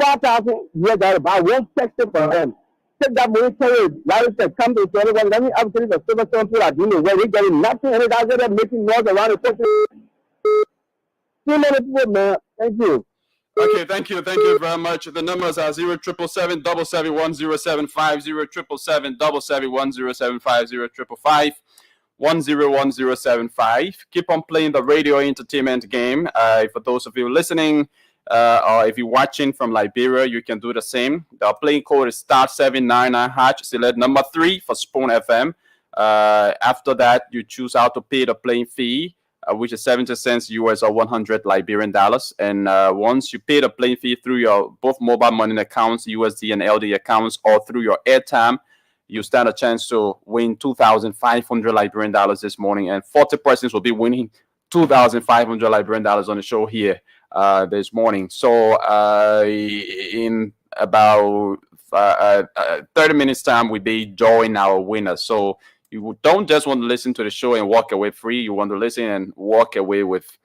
O: 5,000 years about one section for them. Take that money, tell you, Larry said, come to everyone. Let me actually the silver stone people are doing it where they're getting nothing, and they're making noise around the country. Too many people, man. Thank you.
J: Okay, thank you very much. The numbers are 0777 771 0775 077 101075. Keep on playing the radio entertainment game. For those of you listening, or if you're watching from Liberia, you can do the same. The playing code is *799#. Select number 3 for Spoon FM. After that, you choose how to pay the playing fee, which is 70 cents US or 100 Liberian dollars. And once you pay the playing fee through your both mobile money accounts, USD and LD accounts, or through your airtime, you stand a chance to win 2,500 Liberian dollars this morning, and 40 persons will be winning 2,500 Liberian dollars on the show here this morning. So in about 30 minutes time, we'll be drawing our winners. So you don't just want to listen to the show and walk away free. You want to listen and walk away with,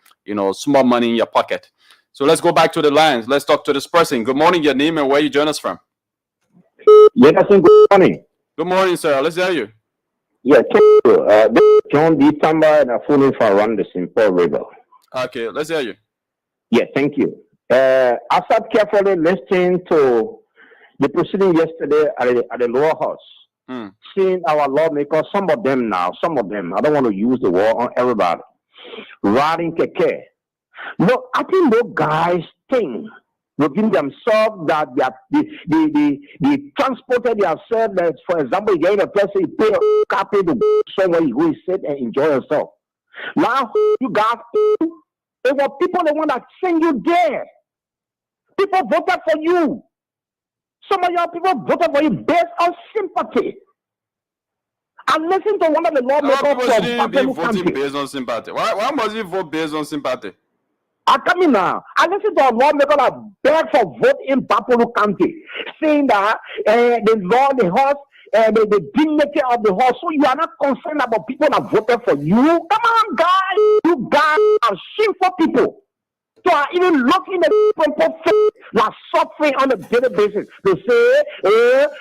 J: small money in your pocket. So let's go back to the lines. Let's talk to this person. Good morning, your name and where you join us from.
O: Yes, good morning.
J: Good morning, sir. Let's hear you.
O: Yeah, this is John D. Tamba and I'm phoning from around the Simple River.
J: Okay, let's hear you.
O: Yeah, thank you. I sat carefully listening to the proceeding yesterday at the lower house, seeing our lawmakers, some of them, I don't want to use the word on everybody, riding keke. No, I think those guys think within themselves that they transported themselves. That, for example, you're in a place, you pay a copy to somewhere, you go sit and enjoy yourself. Now, you guys, there were people that want to send you there. People voted for you. Some of your people voted for you based on sympathy. I listened to one of the lawmakers
J: voting based on sympathy. Why must you vote based on sympathy?
O: I come in now. I listen to a lawmaker that begged for vote in Bapolo County, saying that the law, the horse, the dignity of the horse. So you are not concerned about people that voted for you. Come on, guys. You guys are shameful people. to even look in the people like suffering on a daily basis. They say,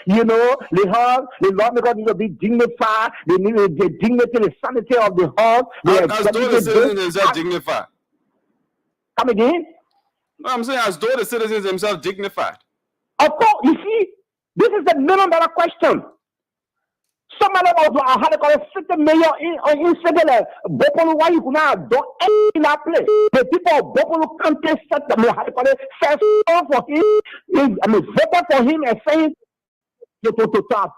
O: you know, the lawmakers need to be dignified. They need the dignity, the sanity of the house.
J: As though the citizens are dignified.
O: Come again?
J: No, I'm saying as though the citizens themselves dignified.
O: Of course, you see, this is the $1 million question. Some of them also had to call a city mayor in Segele, Bopolu, why you could not do anything in that place. The people of Bopolu County said that they had to call it, for him, voted for him and saying to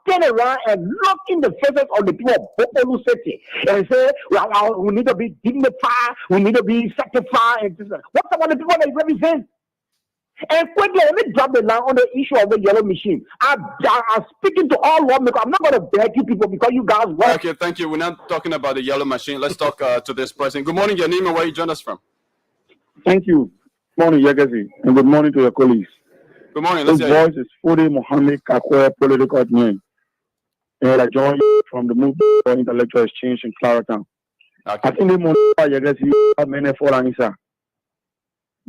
O: turn around and look in the faces of the people of Bopolu City and say, well, we need to be dignified, we need to be satisfied. And what's about the people they represent? And quickly, let me drop the line on the issue of the yellow machine. I'm speaking to all lawmakers. I'm not going to beg you people because you guys work.
J: Okay, thank you. We're not talking about the yellow machine. Let's talk to this person. Good morning, your name and where you join us from.
P: Thank you. Good morning, Yagazi, and good morning to your colleagues.
J: Good morning. Let's
P: This
J: hear you.
P: voice is Fode Mohammed Kakwe, political admin. And I joined from the movement for intellectual exchange in Claratown.
J: Okay.
P: I think the most Yagazi have many for answer.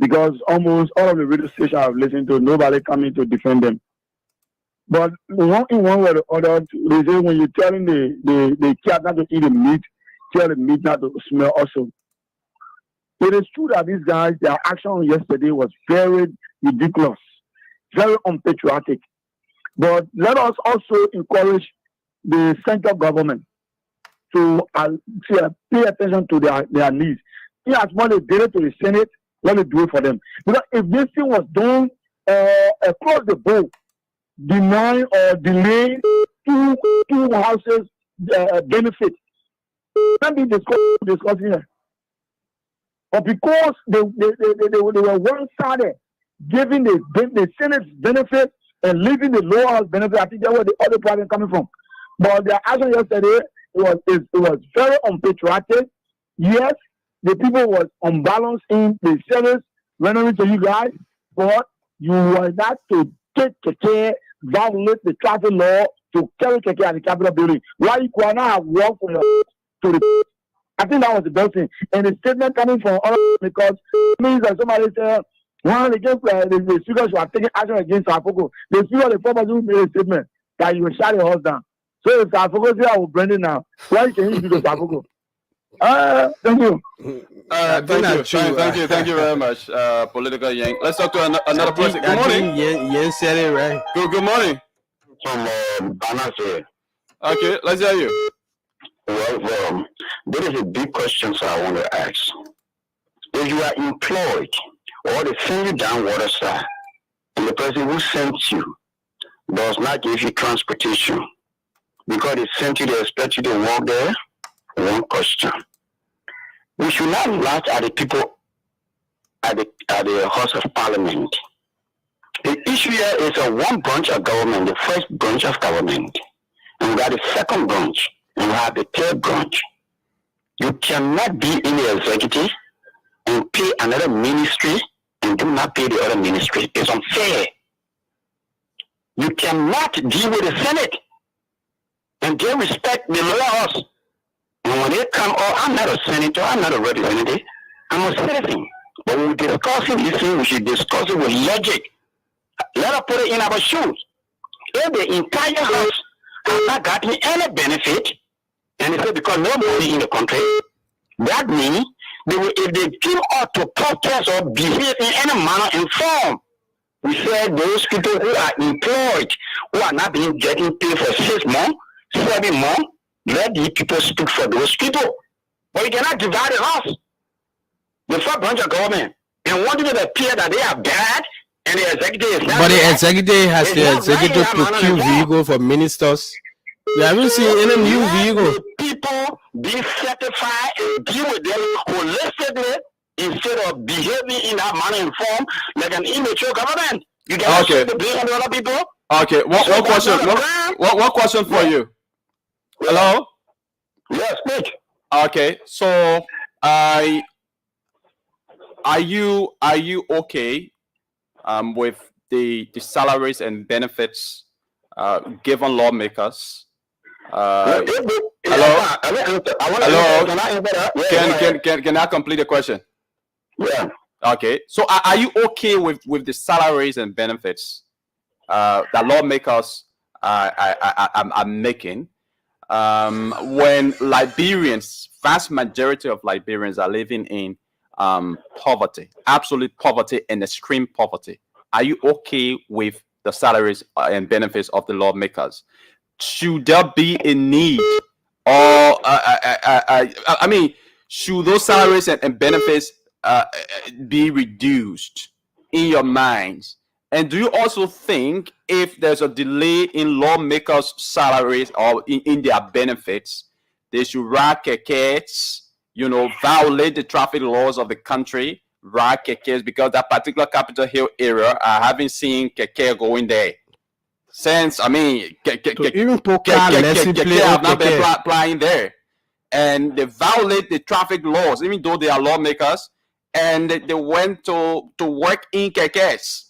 P: Because almost all of the radio stations I've listened to, nobody coming to defend them. But in one way or the other, they say when you're telling the cat not to eat the meat, tell the meat not to smell also. It is true that these guys, their action yesterday was very ridiculous, very unpatriotic. But let us also encourage the central government to pay attention to their needs. As much as they did it to the Senate, let me do it for them. Because if this thing was done across the board, denying or delaying two houses benefit, can't be discussing here. But because they were one-sided, giving the Senate's benefit and leaving the lower house benefit, I think that's where the other problem coming from. But their action yesterday it was very unpatriotic. Yes, the people was unbalanced in the service rendering to you guys, but you were not to take care, violate the traffic law to carry care at the Capitol building. Why you could not have worked for to the I think that was the best thing. And the statement coming from all because it means that somebody said one against the speakers who are taking action against Afoko. The speaker the former made a statement that you will shut your house down. So if Afoko say I will bring it now, why can you do this Afoko? Thank you.
J: Thank you very much, Political Yang. Let's talk to another person. Good morning.
M: Yang said it right.
J: Good morning. Okay, let's hear you.
N: Well, there is a big question I want to ask. If you are employed or they send you down water side and the person who sent you does not give you transportation because they sent you, they expect you to walk there, one question. We should not laugh at the people at the House of Parliament. The issue here is one branch of government, the first branch of government, and we got the second branch, and we have the third branch. You cannot be in the executive and pay another ministry and do not pay the other ministry. It's unfair. You cannot deal with the Senate and they respect the lower house. And when they come, I'm not a senator, I'm not a representative, I'm a citizen. But when we're discussing this thing, we should discuss it with logic. Let us put it in our shoes. If the entire house has not gotten any benefit, and they say because no money in the country, that means if they came out to protest or behave in any manner and form, we said those people who are employed, who are not getting paid for 6 months, 7 months, let the people speak for those people. But you cannot divide the house. The first branch of government, and want it to appear that they are bad, and the executive is not.
M: But the executive has the executive procure vehicle for ministers. We haven't seen any new vehicle.
N: People be certified and deal with them holistically instead of behaving in that manner and form like an immature government. You cannot
J: Okay.
N: the blame on other people.
J: Okay, one question. One question for you. Hello?
N: Yes, speak.
J: Okay, so are you okay with the salaries and benefits given lawmakers? Hello? Hello? Can I complete the question?
N: Yeah.
J: Okay, so are you okay with the salaries and benefits that lawmakers are making when Liberians, vast majority of Liberians are living in poverty, absolute poverty and extreme poverty? Are you okay with the salaries and benefits of the lawmakers? Should there be a need, or I mean, should those salaries and benefits be reduced in your minds? And do you also think if there's a delay in lawmakers' salaries or in their benefits, they should ride kekes, violate the traffic laws of the country, ride kekes, because that particular Capitol Hill area, I haven't seen keke going there since. I mean,
M: even
J: keke have not been flying there, and they violate the traffic laws, even though they are lawmakers, and they went to work in kekes.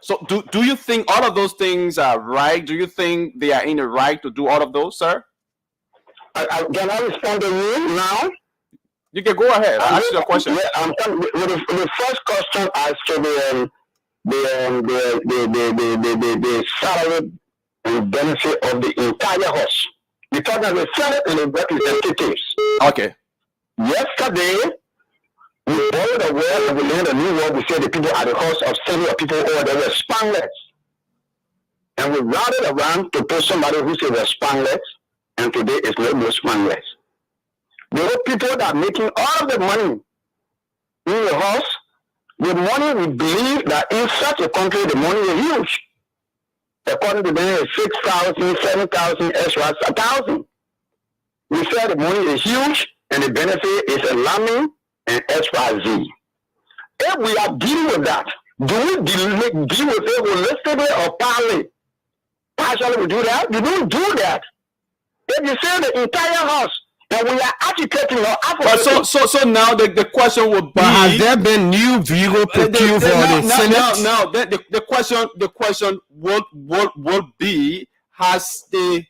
J: So do you think all of those things are right? Do you think they are in the right to do all of those, sir?
O: Can I respond to you now?
J: You can go ahead. I'll ask you a question.
O: Yeah, I'm coming with the first question as to the salary and benefit of the entire House. Because of the Senate and the representatives.
J: Okay.
O: Yesterday, we borrowed a word and we learned a new word. We said the people at the House of Senate or people who they were spanglers. And we routed around to put somebody who said we're spanglers, and today it's no more spanglers. There are people that are making all of the money in the House. The money, we believe that in such a country, the money is huge. According to them, it's 6,000, 7,000, extra 1,000. We said the money is huge and the benefit is alarming and XYZ. If we are dealing with that, do we deal with it holistically or partially we do that? You don't do that. If you say the entire House, and we are agitating or advocating.
J: So now the question would be:
M: has there been new vehicle procured for the Senate?
J: No. The question would be: has the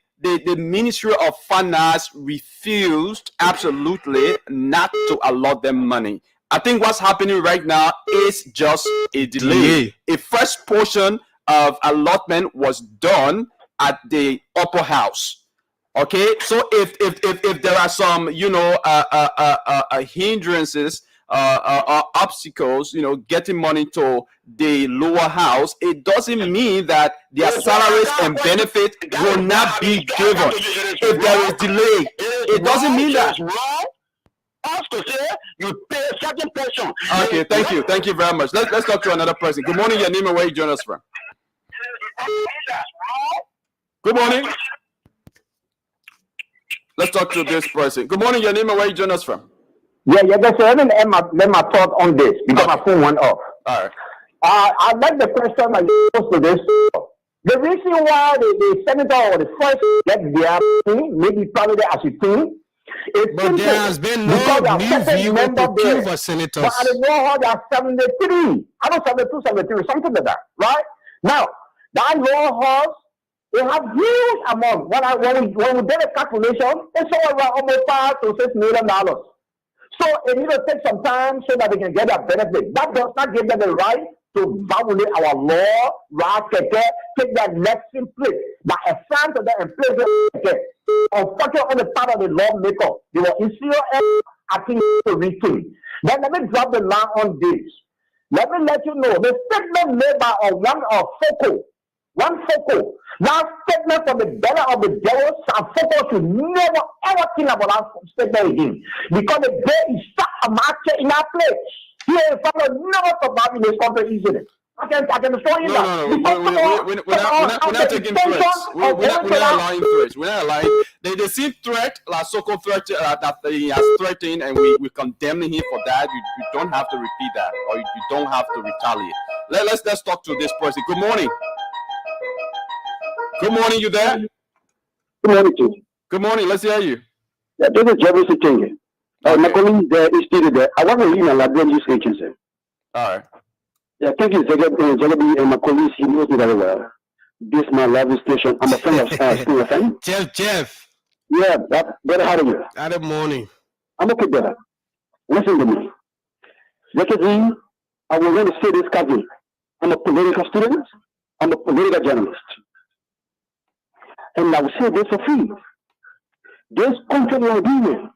J: Ministry of Finance refused absolutely not to allot them money? I think what's happening right now is just a delay. A first portion of allotment was done at the upper house. Okay, so if there are some hindrances obstacles, getting money to the lower house, it doesn't mean that their salaries and benefits will not be given. If there is delay, it doesn't mean that.
O: You pay a certain person.
J: Okay, thank you very much. Let's talk to another person. Good morning, your name and where you join us from. Good morning. Let's talk to this person. Good morning, your name and where you join us from.
O: Yeah, that's let me let my thought on this because my phone went off.
J: All right.
O: I like the question I posed to this. The reason why the senator or the first get their team, maybe probably as a team, is
M: but there has been no new vehicle procured for senators.
O: But I don't know how they are 73. I don't 72, 73, something like that, right? Now, that lower house, they have huge amount. When we did a calculation, it's all around almost $5 to $6 million. So it needs to take some time so that they can get that benefit. That does not give them the right to violate our law, take that lesson plate that assigned to them and place it. Unfortunately, on the part of the lawmaker, they were insincere acting to retain. Then let me drop the line on this. Let me let you know the statement made by one focal. That statement from the belly of the devil, and focal should never ever think about that statement again. Because the day is stuck a market in that place. Here in front of never survive in this country easily. I can show you that.
J: We're not taking threats. We're not allowing threats. We're not allowing. They see threat, like Soko threat that he has threatened, and we condemn him for that. You don't have to repeat that, or you don't have to retaliate. Let's talk to this person. Good morning. Good morning, you there?
Q: Good morning, too.
J: Good morning, let's hear you.
Q: Yeah, this is Jerry King. My colleague there is still there. I want to email address this agency.
J: All right.
Q: Yeah, thank you, Jagabi, and my colleagues. He knows me very well. This is my live station. I'm a friend of friend.
M: Jeff.
Q: Yeah, better how are you?
M: Good morning.
Q: I'm okay, brother. Listen to me. I was going to say this, Kevin. I'm a political student. I'm a political journalist. And I will say this for free. This country we are doing,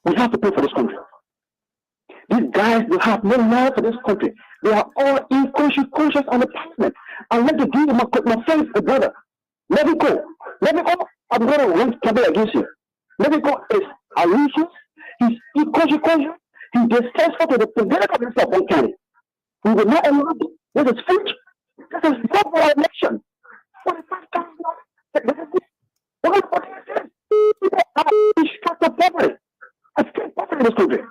Q: we have to pay for this country. These guys, they have no love for this country. They are all conscious on the parliament. I want to give my friends a brother. Let me go. Let me go. I'm going to run campaign against you. Let me go is outrageous. He's inconsequential. He's distasteful to the political business of one county. We will not allow this. This is future. This is not for our election. 45,000. What is this? People are instructed poverty. I feel poverty in this country.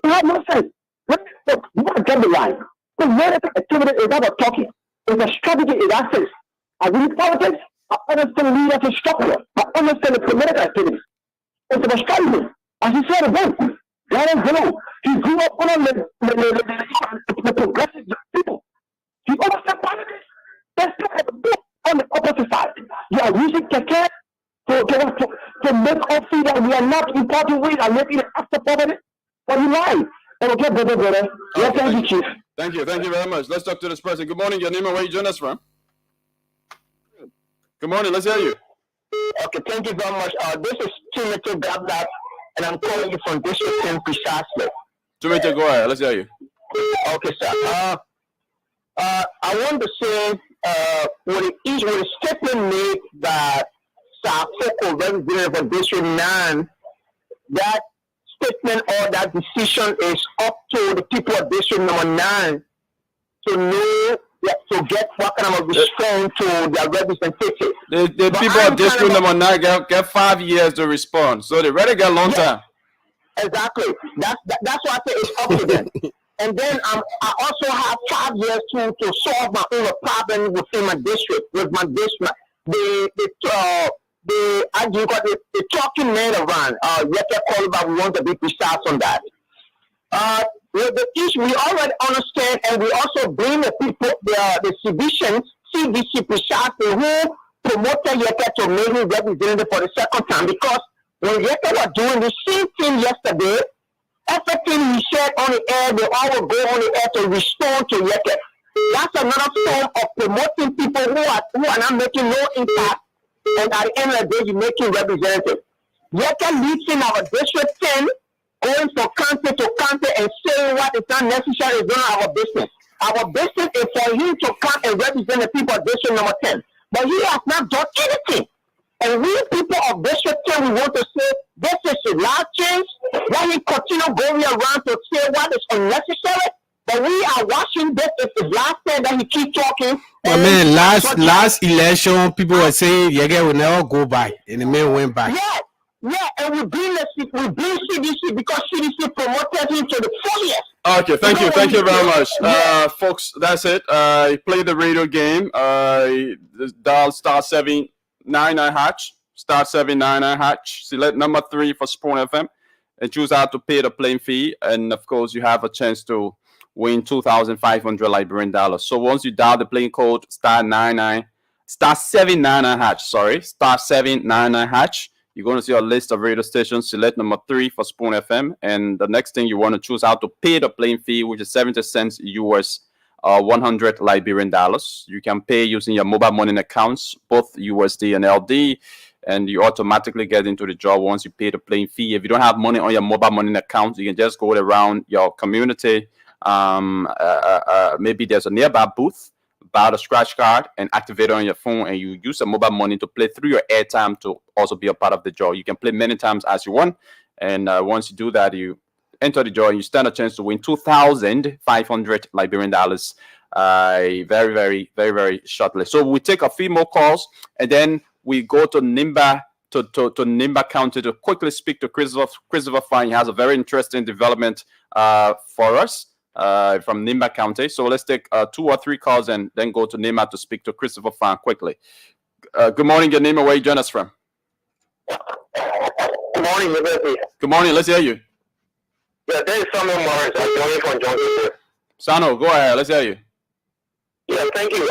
Q: You have no sense. Look, you want to get the line. The political activity is not about talking. It's a strategy in that sense. I read politics. I understand leadership structure. I understand the political activities. It's about strategy. As he said again, let him go. He grew up under the progressive people. He understands politics. That's not a book on the opposite side. You are using keke to make us see that we are not important ways and making it after poverty. But you lie. Okay, brother. Yes, thank you, Chief.
J: Thank you very much. Let's talk to this person. Good morning, your name and where you join us from? Good morning, let's hear you.
N: Okay, thank you very much. This is Timothy Gabdat, and I'm calling you from District 10 precisely.
J: Timothy, go ahead. Let's hear you.
N: Okay, sir. I want to say, with the statement made by Safoko, representative of District 9, that statement or that decision is up to the people of District number 9 to know, to get what kind of response to their representative.
J: The people of District number 9 get 5 years to respond, so they rather get a long time.
N: Exactly. That's why I say it's up to them. And then I also have 5 years to solve my own problem within my district, with my district. The talking man around, we want to be precise on that. With the issue, we already understand, and we also blame the people, the civilians, CDC precisely, who promoted Yeke to make him representative for the second time, because when Yeke was doing the same thing yesterday, everything he said on the air, they all will go on the air to respond to Yeke. That's another form of promoting people who are not making no impact, and at the end of the day, you're making representative. Yeke leads in our district 10, going from county to county and saying what is not necessary is not our business. Our business is for him to come and represent the people of district number 10. But he has not done anything. And we people of district 10, we want to say this is a large change. Why he continue going around to say what is unnecessary? But we are watching this. It's his last time that he keep talking.
M: I mean, last election, people were saying Yeke will never go by, and the man went by.
N: Yeah, and we blame CDC because CDC promoted him to the fullest.
J: Okay, thank you very much. Folks, that's it. Play the radio game. Dial star 799 hatch, star 799 hatch. Select number 3 for Spoon FM and choose how to pay the playing fee. And of course, you have a chance to win 2,500 Liberian dollars. So once you dial the playing code star 799 hatch, star 799 hatch, you're going to see a list of radio stations. Select number 3 for Spoon FM. And the next thing you want to choose how to pay the playing fee, which is 70 cents US, 100 Liberian dollars. You can pay using your mobile money accounts, both USD and LD, and you automatically get into the draw once you pay the playing fee. If you don't have money on your mobile money account, you can just go around your community. Maybe there's a nearby booth, buy the scratch card and activate it on your phone, and you use the mobile money to play through your airtime to also be a part of the draw. You can play many times as you want, and once you do that, you enter the draw and you stand a chance to win 2,500 Liberian dollars very, very, very, very shortly. So we take a few more calls, and then we go to Nimba to Nimba County to quickly speak to Christopher Fine. He has a very interesting development for us from Nimba County. So let's take 2 or 3 calls and then go to Nimba to speak to Christopher Fine quickly. Good morning, your name and where you join us from?
N: Good morning, Liberty.
J: Good morning, let's hear you.
N: Yeah, there is Samuel Morris. I'm joining from Johnson.
J: Sano, go ahead, let's hear you.
N: Yeah, thank you. We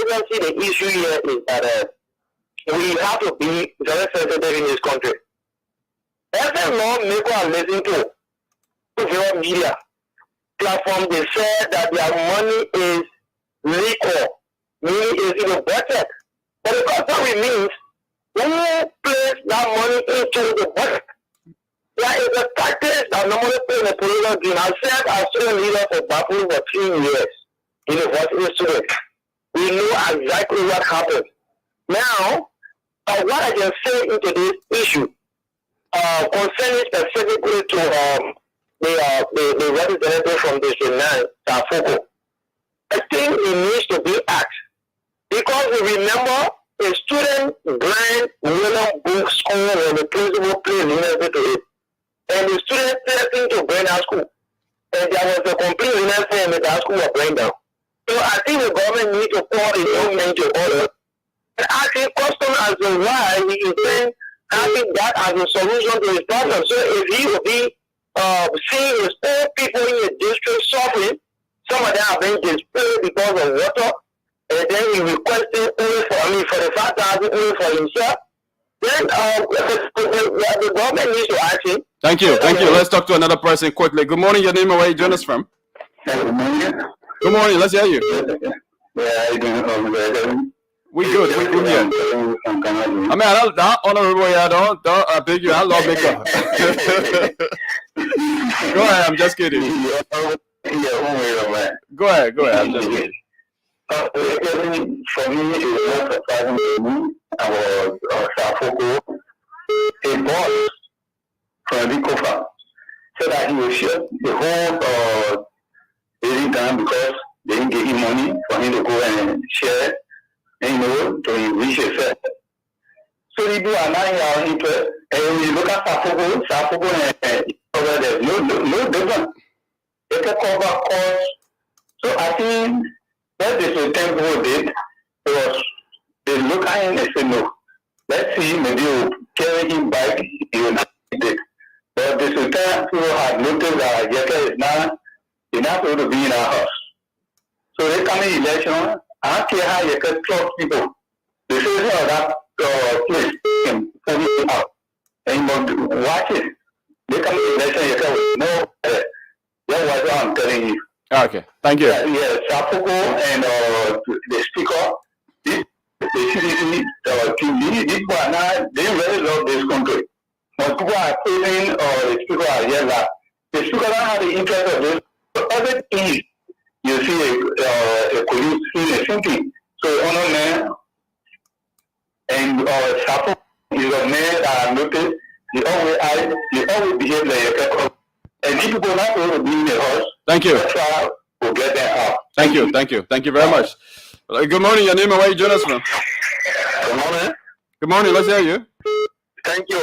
N: can see the issue here is that we have to be very sensitive in this country. Every lawmaker I listen to, social media platform, they said that their money is liquor, meaning is in the budget. But because what it means, who place that money into the budget? There is a practice that normally play in the political game. I said as student leader for Bapu for 3 years, university student. We know exactly what happened. Now, what I can say into this issue, concerning specifically to the representative from District 9, Tafuko, I think it needs to be asked. Because we remember a student brand William Book School when the principal played university to it. And the students threatened to burn our school. And there was a complete university and the school was burned down. So I think the government needs to call the young men to order and ask him question as to why he is then having that as a solution to his problem. So if he will be seeing his own people in the district suffering, some of them have been displaced because of water, and then he requesting only for the 5,000 only for himself. Then the government needs to ask him.
J: Thank you. Let's talk to another person quickly. Good morning, your name and where you join us from?
N: Good morning.
J: Good morning, let's hear you.
N: Yeah, you doing?
J: We good, we here. I mean, I don't honorable, I don't beg you, I love makeup. Go ahead, I'm just kidding. Go ahead, I'm just kidding.
N: For me, it was surprising to me. I was Safoko, a boss from the Kofa, so that he will share the whole daily time because they didn't give him money for him to go and share, and to reach himself. So they do align our interest, and when you look at Safoko and there's no difference. They can cover costs. So I think what the Sultan did was they look at him and say no. Let's see, maybe you carry him back, he will not take. But the Sultan people have noticed that Yaka is not going to be in our house. So they come in election, I don't care how Yaka trust people. They say that place can pull it out. And you must watch it. They come in election, Yaka will know that. That's what I'm telling you.
J: Okay, thank you.
N: Yes, Sapuko and the speaker, the CDC, these people are not, they really love this country. When people are saying, the speaker are yelling, the speaker don't have the interest of this. But other things, you see a police scene is thinking. So, honor man, and Sapuko is a man that I noticed, he always behave like a pepper. And these people not going to be in the house.
J: Thank you.
N: We'll get that out.
J: Thank you very much. Good morning, your name and where you join us from?
N: Good morning.
J: Good morning, let's hear you.
N: Thank you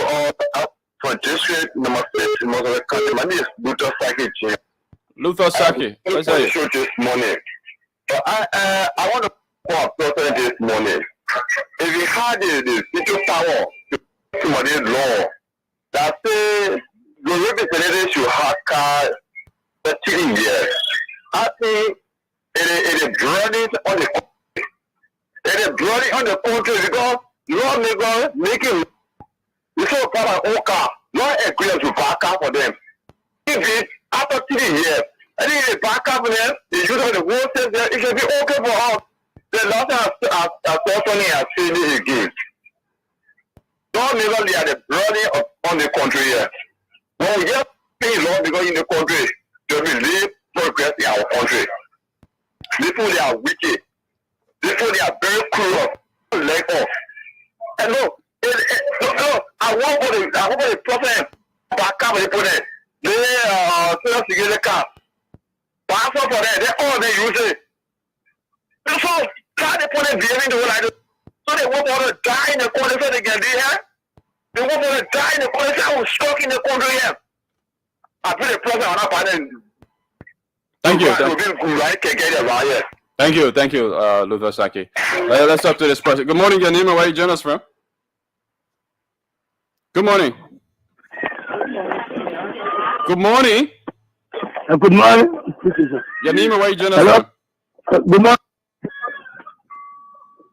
N: for district number 6 in Mozambique County. My name is Luther Saki.
J: Luther Saki, let's hear you.
N: This morning. But I want to call president this morning. If we had the city power to somebody's law that says the representatives should have card for 3 years. I think it is running on the country. It is running on the country because lawmakers making the so called own car, not agree to back up for them. If it after 3 years, I think they back up for them, they use the whole system, it should be okay for us. The last attorney has seen it again. Lawmakers are the running on the country here. When we just pay law because in the country, there will be progress in our country. People, they are wicked. People, they are very cruel. Leg off. And look, I want for the president back up the president. They still to get the car. Pass up for that. They all they use it. So, how the president behaving the way like this? So they want to die in the country so they can do that? They want to die in the country. I was stuck in the country here. I put the president on our panel.
J: Thank you, Luther Saki. Let's talk to this person. Good morning, your name and where you join us from? Good morning. Good morning.
P: Good morning.
J: Your name and where you join us from?
P: Good morning.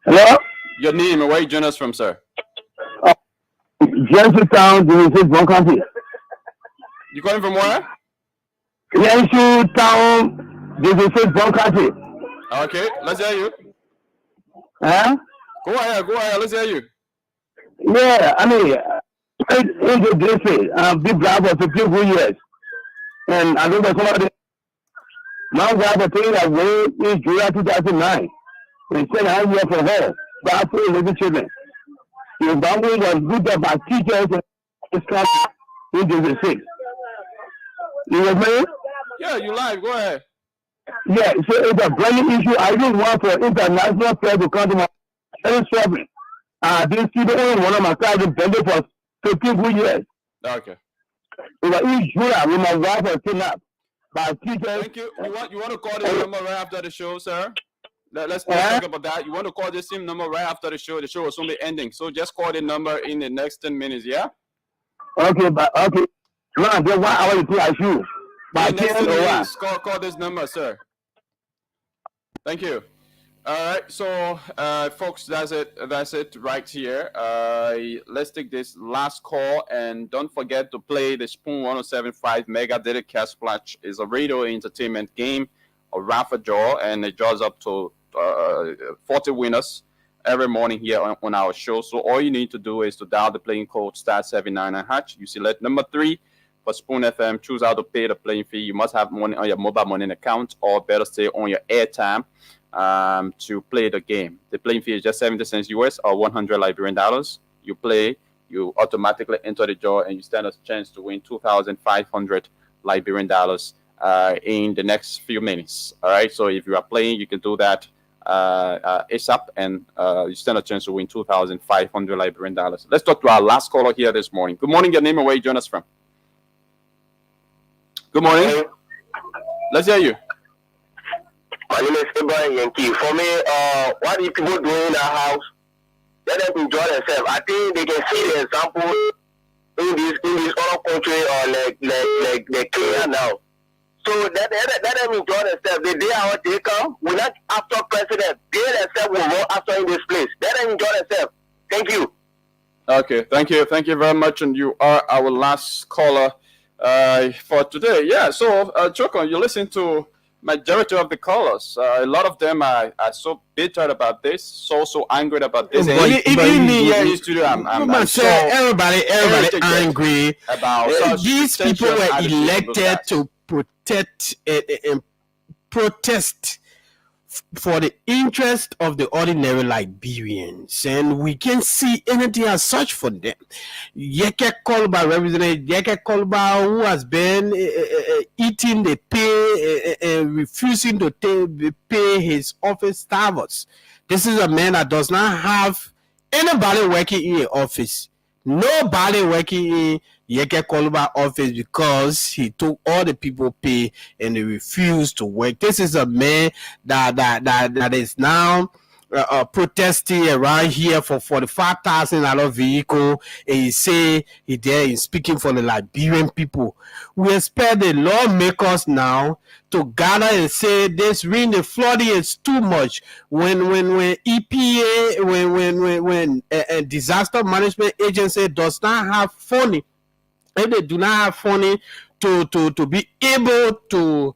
P: Hello?
J: Your name and where you join us from, sir?
P: Jensen Town, Division 1 County.
J: You calling from where?
Q: Yanshu Town, this is a country.
J: Okay, let's hear you.
Q: Huh?
J: Go ahead, let's hear you.
Q: Yeah, I mean, in the district, big job for 15 good years. And I think that's one of the my job of thing I went in July 2009. And said I year for her. That's for little children. The boundary was good up by teachers in this country in the 6. You know what I mean?
J: Yeah, you live. Go ahead.
Q: Yeah, so it's a burning issue. I didn't want for international fair to come to my struggling. This people only one of my guys been there for 15 good years.
J: Okay.
Q: It was in July when my wife was kidnapped by teachers.
J: Thank you. You want to call this number right after the show, sir? Let's talk about that. You want to call this same number right after the show? The show will soon be ending. So just call the number in the next 10 minutes, yeah?
Q: Okay, but okay. Man, then 1 hour to play you. By 10 or what?
J: Call this number, sir. Thank you. All right, so folks, that's it right here. Let's take this last call, and don't forget to play the Spoon 107.5 Mega Daily Cash Splash. Is a radio entertainment game, a raffle draw, and it draws up to 40 winners every morning here on our show. So all you need to do is to dial the playing code *799#. You select number 3 for Spoon FM. Choose how to pay the playing fee. You must have money on your mobile money account, or better say on your airtime, to play the game. The playing fee is just 70 cents US or 100 Liberian dollars. You play, you automatically enter the draw, and you stand a chance to win 2,500 Liberian dollars in the next few minutes. All right, so if you are playing, you can do that ASAP, and you stand a chance to win 2,500 Liberian dollars. Let's talk to our last caller here this morning. Good morning, your name and where you join us from. Good morning. Let's hear you.
N: My name is Ibrahim Yankee. For me, what the people doing in our house, let them enjoy themselves. I think they can see the example in this other country, like Kenya now. So let them enjoy themselves. The day our day come, we're not after president. They themselves will go after in this place. Let them enjoy themselves. Thank you.
J: Okay, thank you very much, and you are our last caller for today. Yeah, so Choko, you listen to majority of the callers. A lot of them are so bitter about this, so angry about this. Even me here in the studio, I'm so
M: everybody angry
J: about
M: these people were elected to protect and protest for the interest of the ordinary Liberians, and we can't see anything as such for them. Yeke Kolba, Representative Yeke Kolba, who has been eating the pay and refusing to pay his office staffers. This is a man that does not have anybody working in the office. Nobody working in Yeke Kolba office because he took all the people pay and they refused to work. This is a man that is now protesting around here for $45,000 vehicle, and he say he there is speaking for the Liberian people. We expect the lawmakers now to gather and say this rain, the flooding is too much. When EPA, when a disaster management agency does not have funding, if they do not have funding to be able to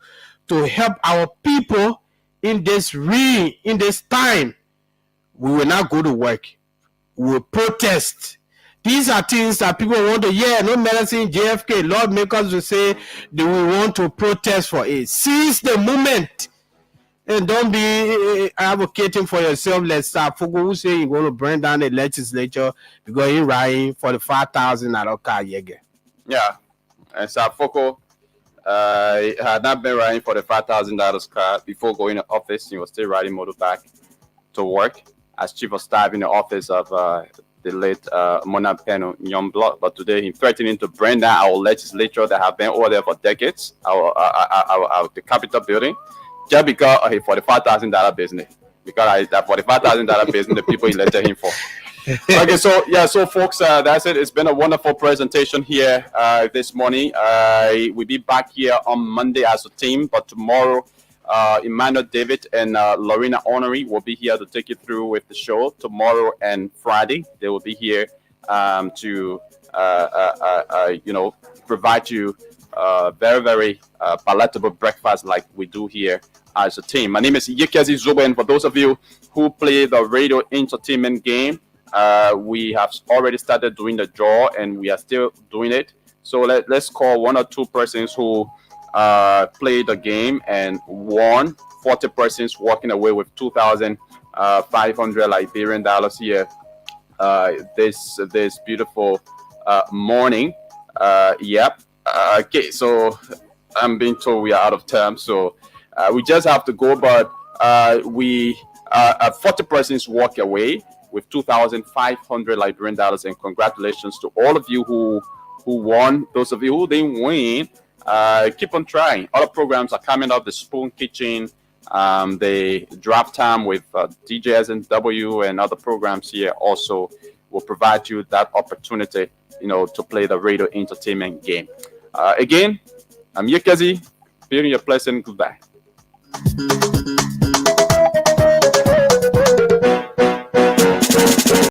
M: help our people in this time, we will not go to work. We will protest. These are things that people want to hear. No medicine, JFK, lawmakers will say they will want to protest for it. Seize the moment. And don't be advocating for yourself. Let's start. Fogo who say you're going to burn down the legislature because you're writing for the $5,000
J: Yeah, and Safoko had not been riding for the $5,000 car before going to office. He was still riding motorbike to work as chief of staff in the office of the late Mona Peno Nyomblo. But today he's threatening to burn down our legislature that have been over there for decades, the Capitol building, just because of his $45,000 business. Because that $45,000 business the people elected him for. Okay, so folks, that's it. It's been a wonderful presentation here this morning. We'll be back here on Monday as a team, but tomorrow Emmanuel David and Lorena Honorary will be here to take you through with the show. Tomorrow and Friday, they will be here to provide you very, very palatable breakfast like we do here as a team. My name is Yekezi Zobo, and for those of you who play the radio entertainment game, we have already started doing the draw, and we are still doing it. So let's call 1 or 2 persons who played the game and won. 40 persons walking away with 2,500 Liberian dollars here this beautiful morning. Yep. Okay, so I'm being told we are out of time, so we just have to go. But we 40 persons walk away with 2,500 Liberian dollars, and congratulations to all of you who won. Those of you who didn't win, keep on trying. Other programs are coming up: the Spoon Kitchen, the Drop Time with DJs and W, and other programs here also will provide you that opportunity, to play the radio entertainment game. Again, I'm Yekazi. Feeling your pleasant goodbye.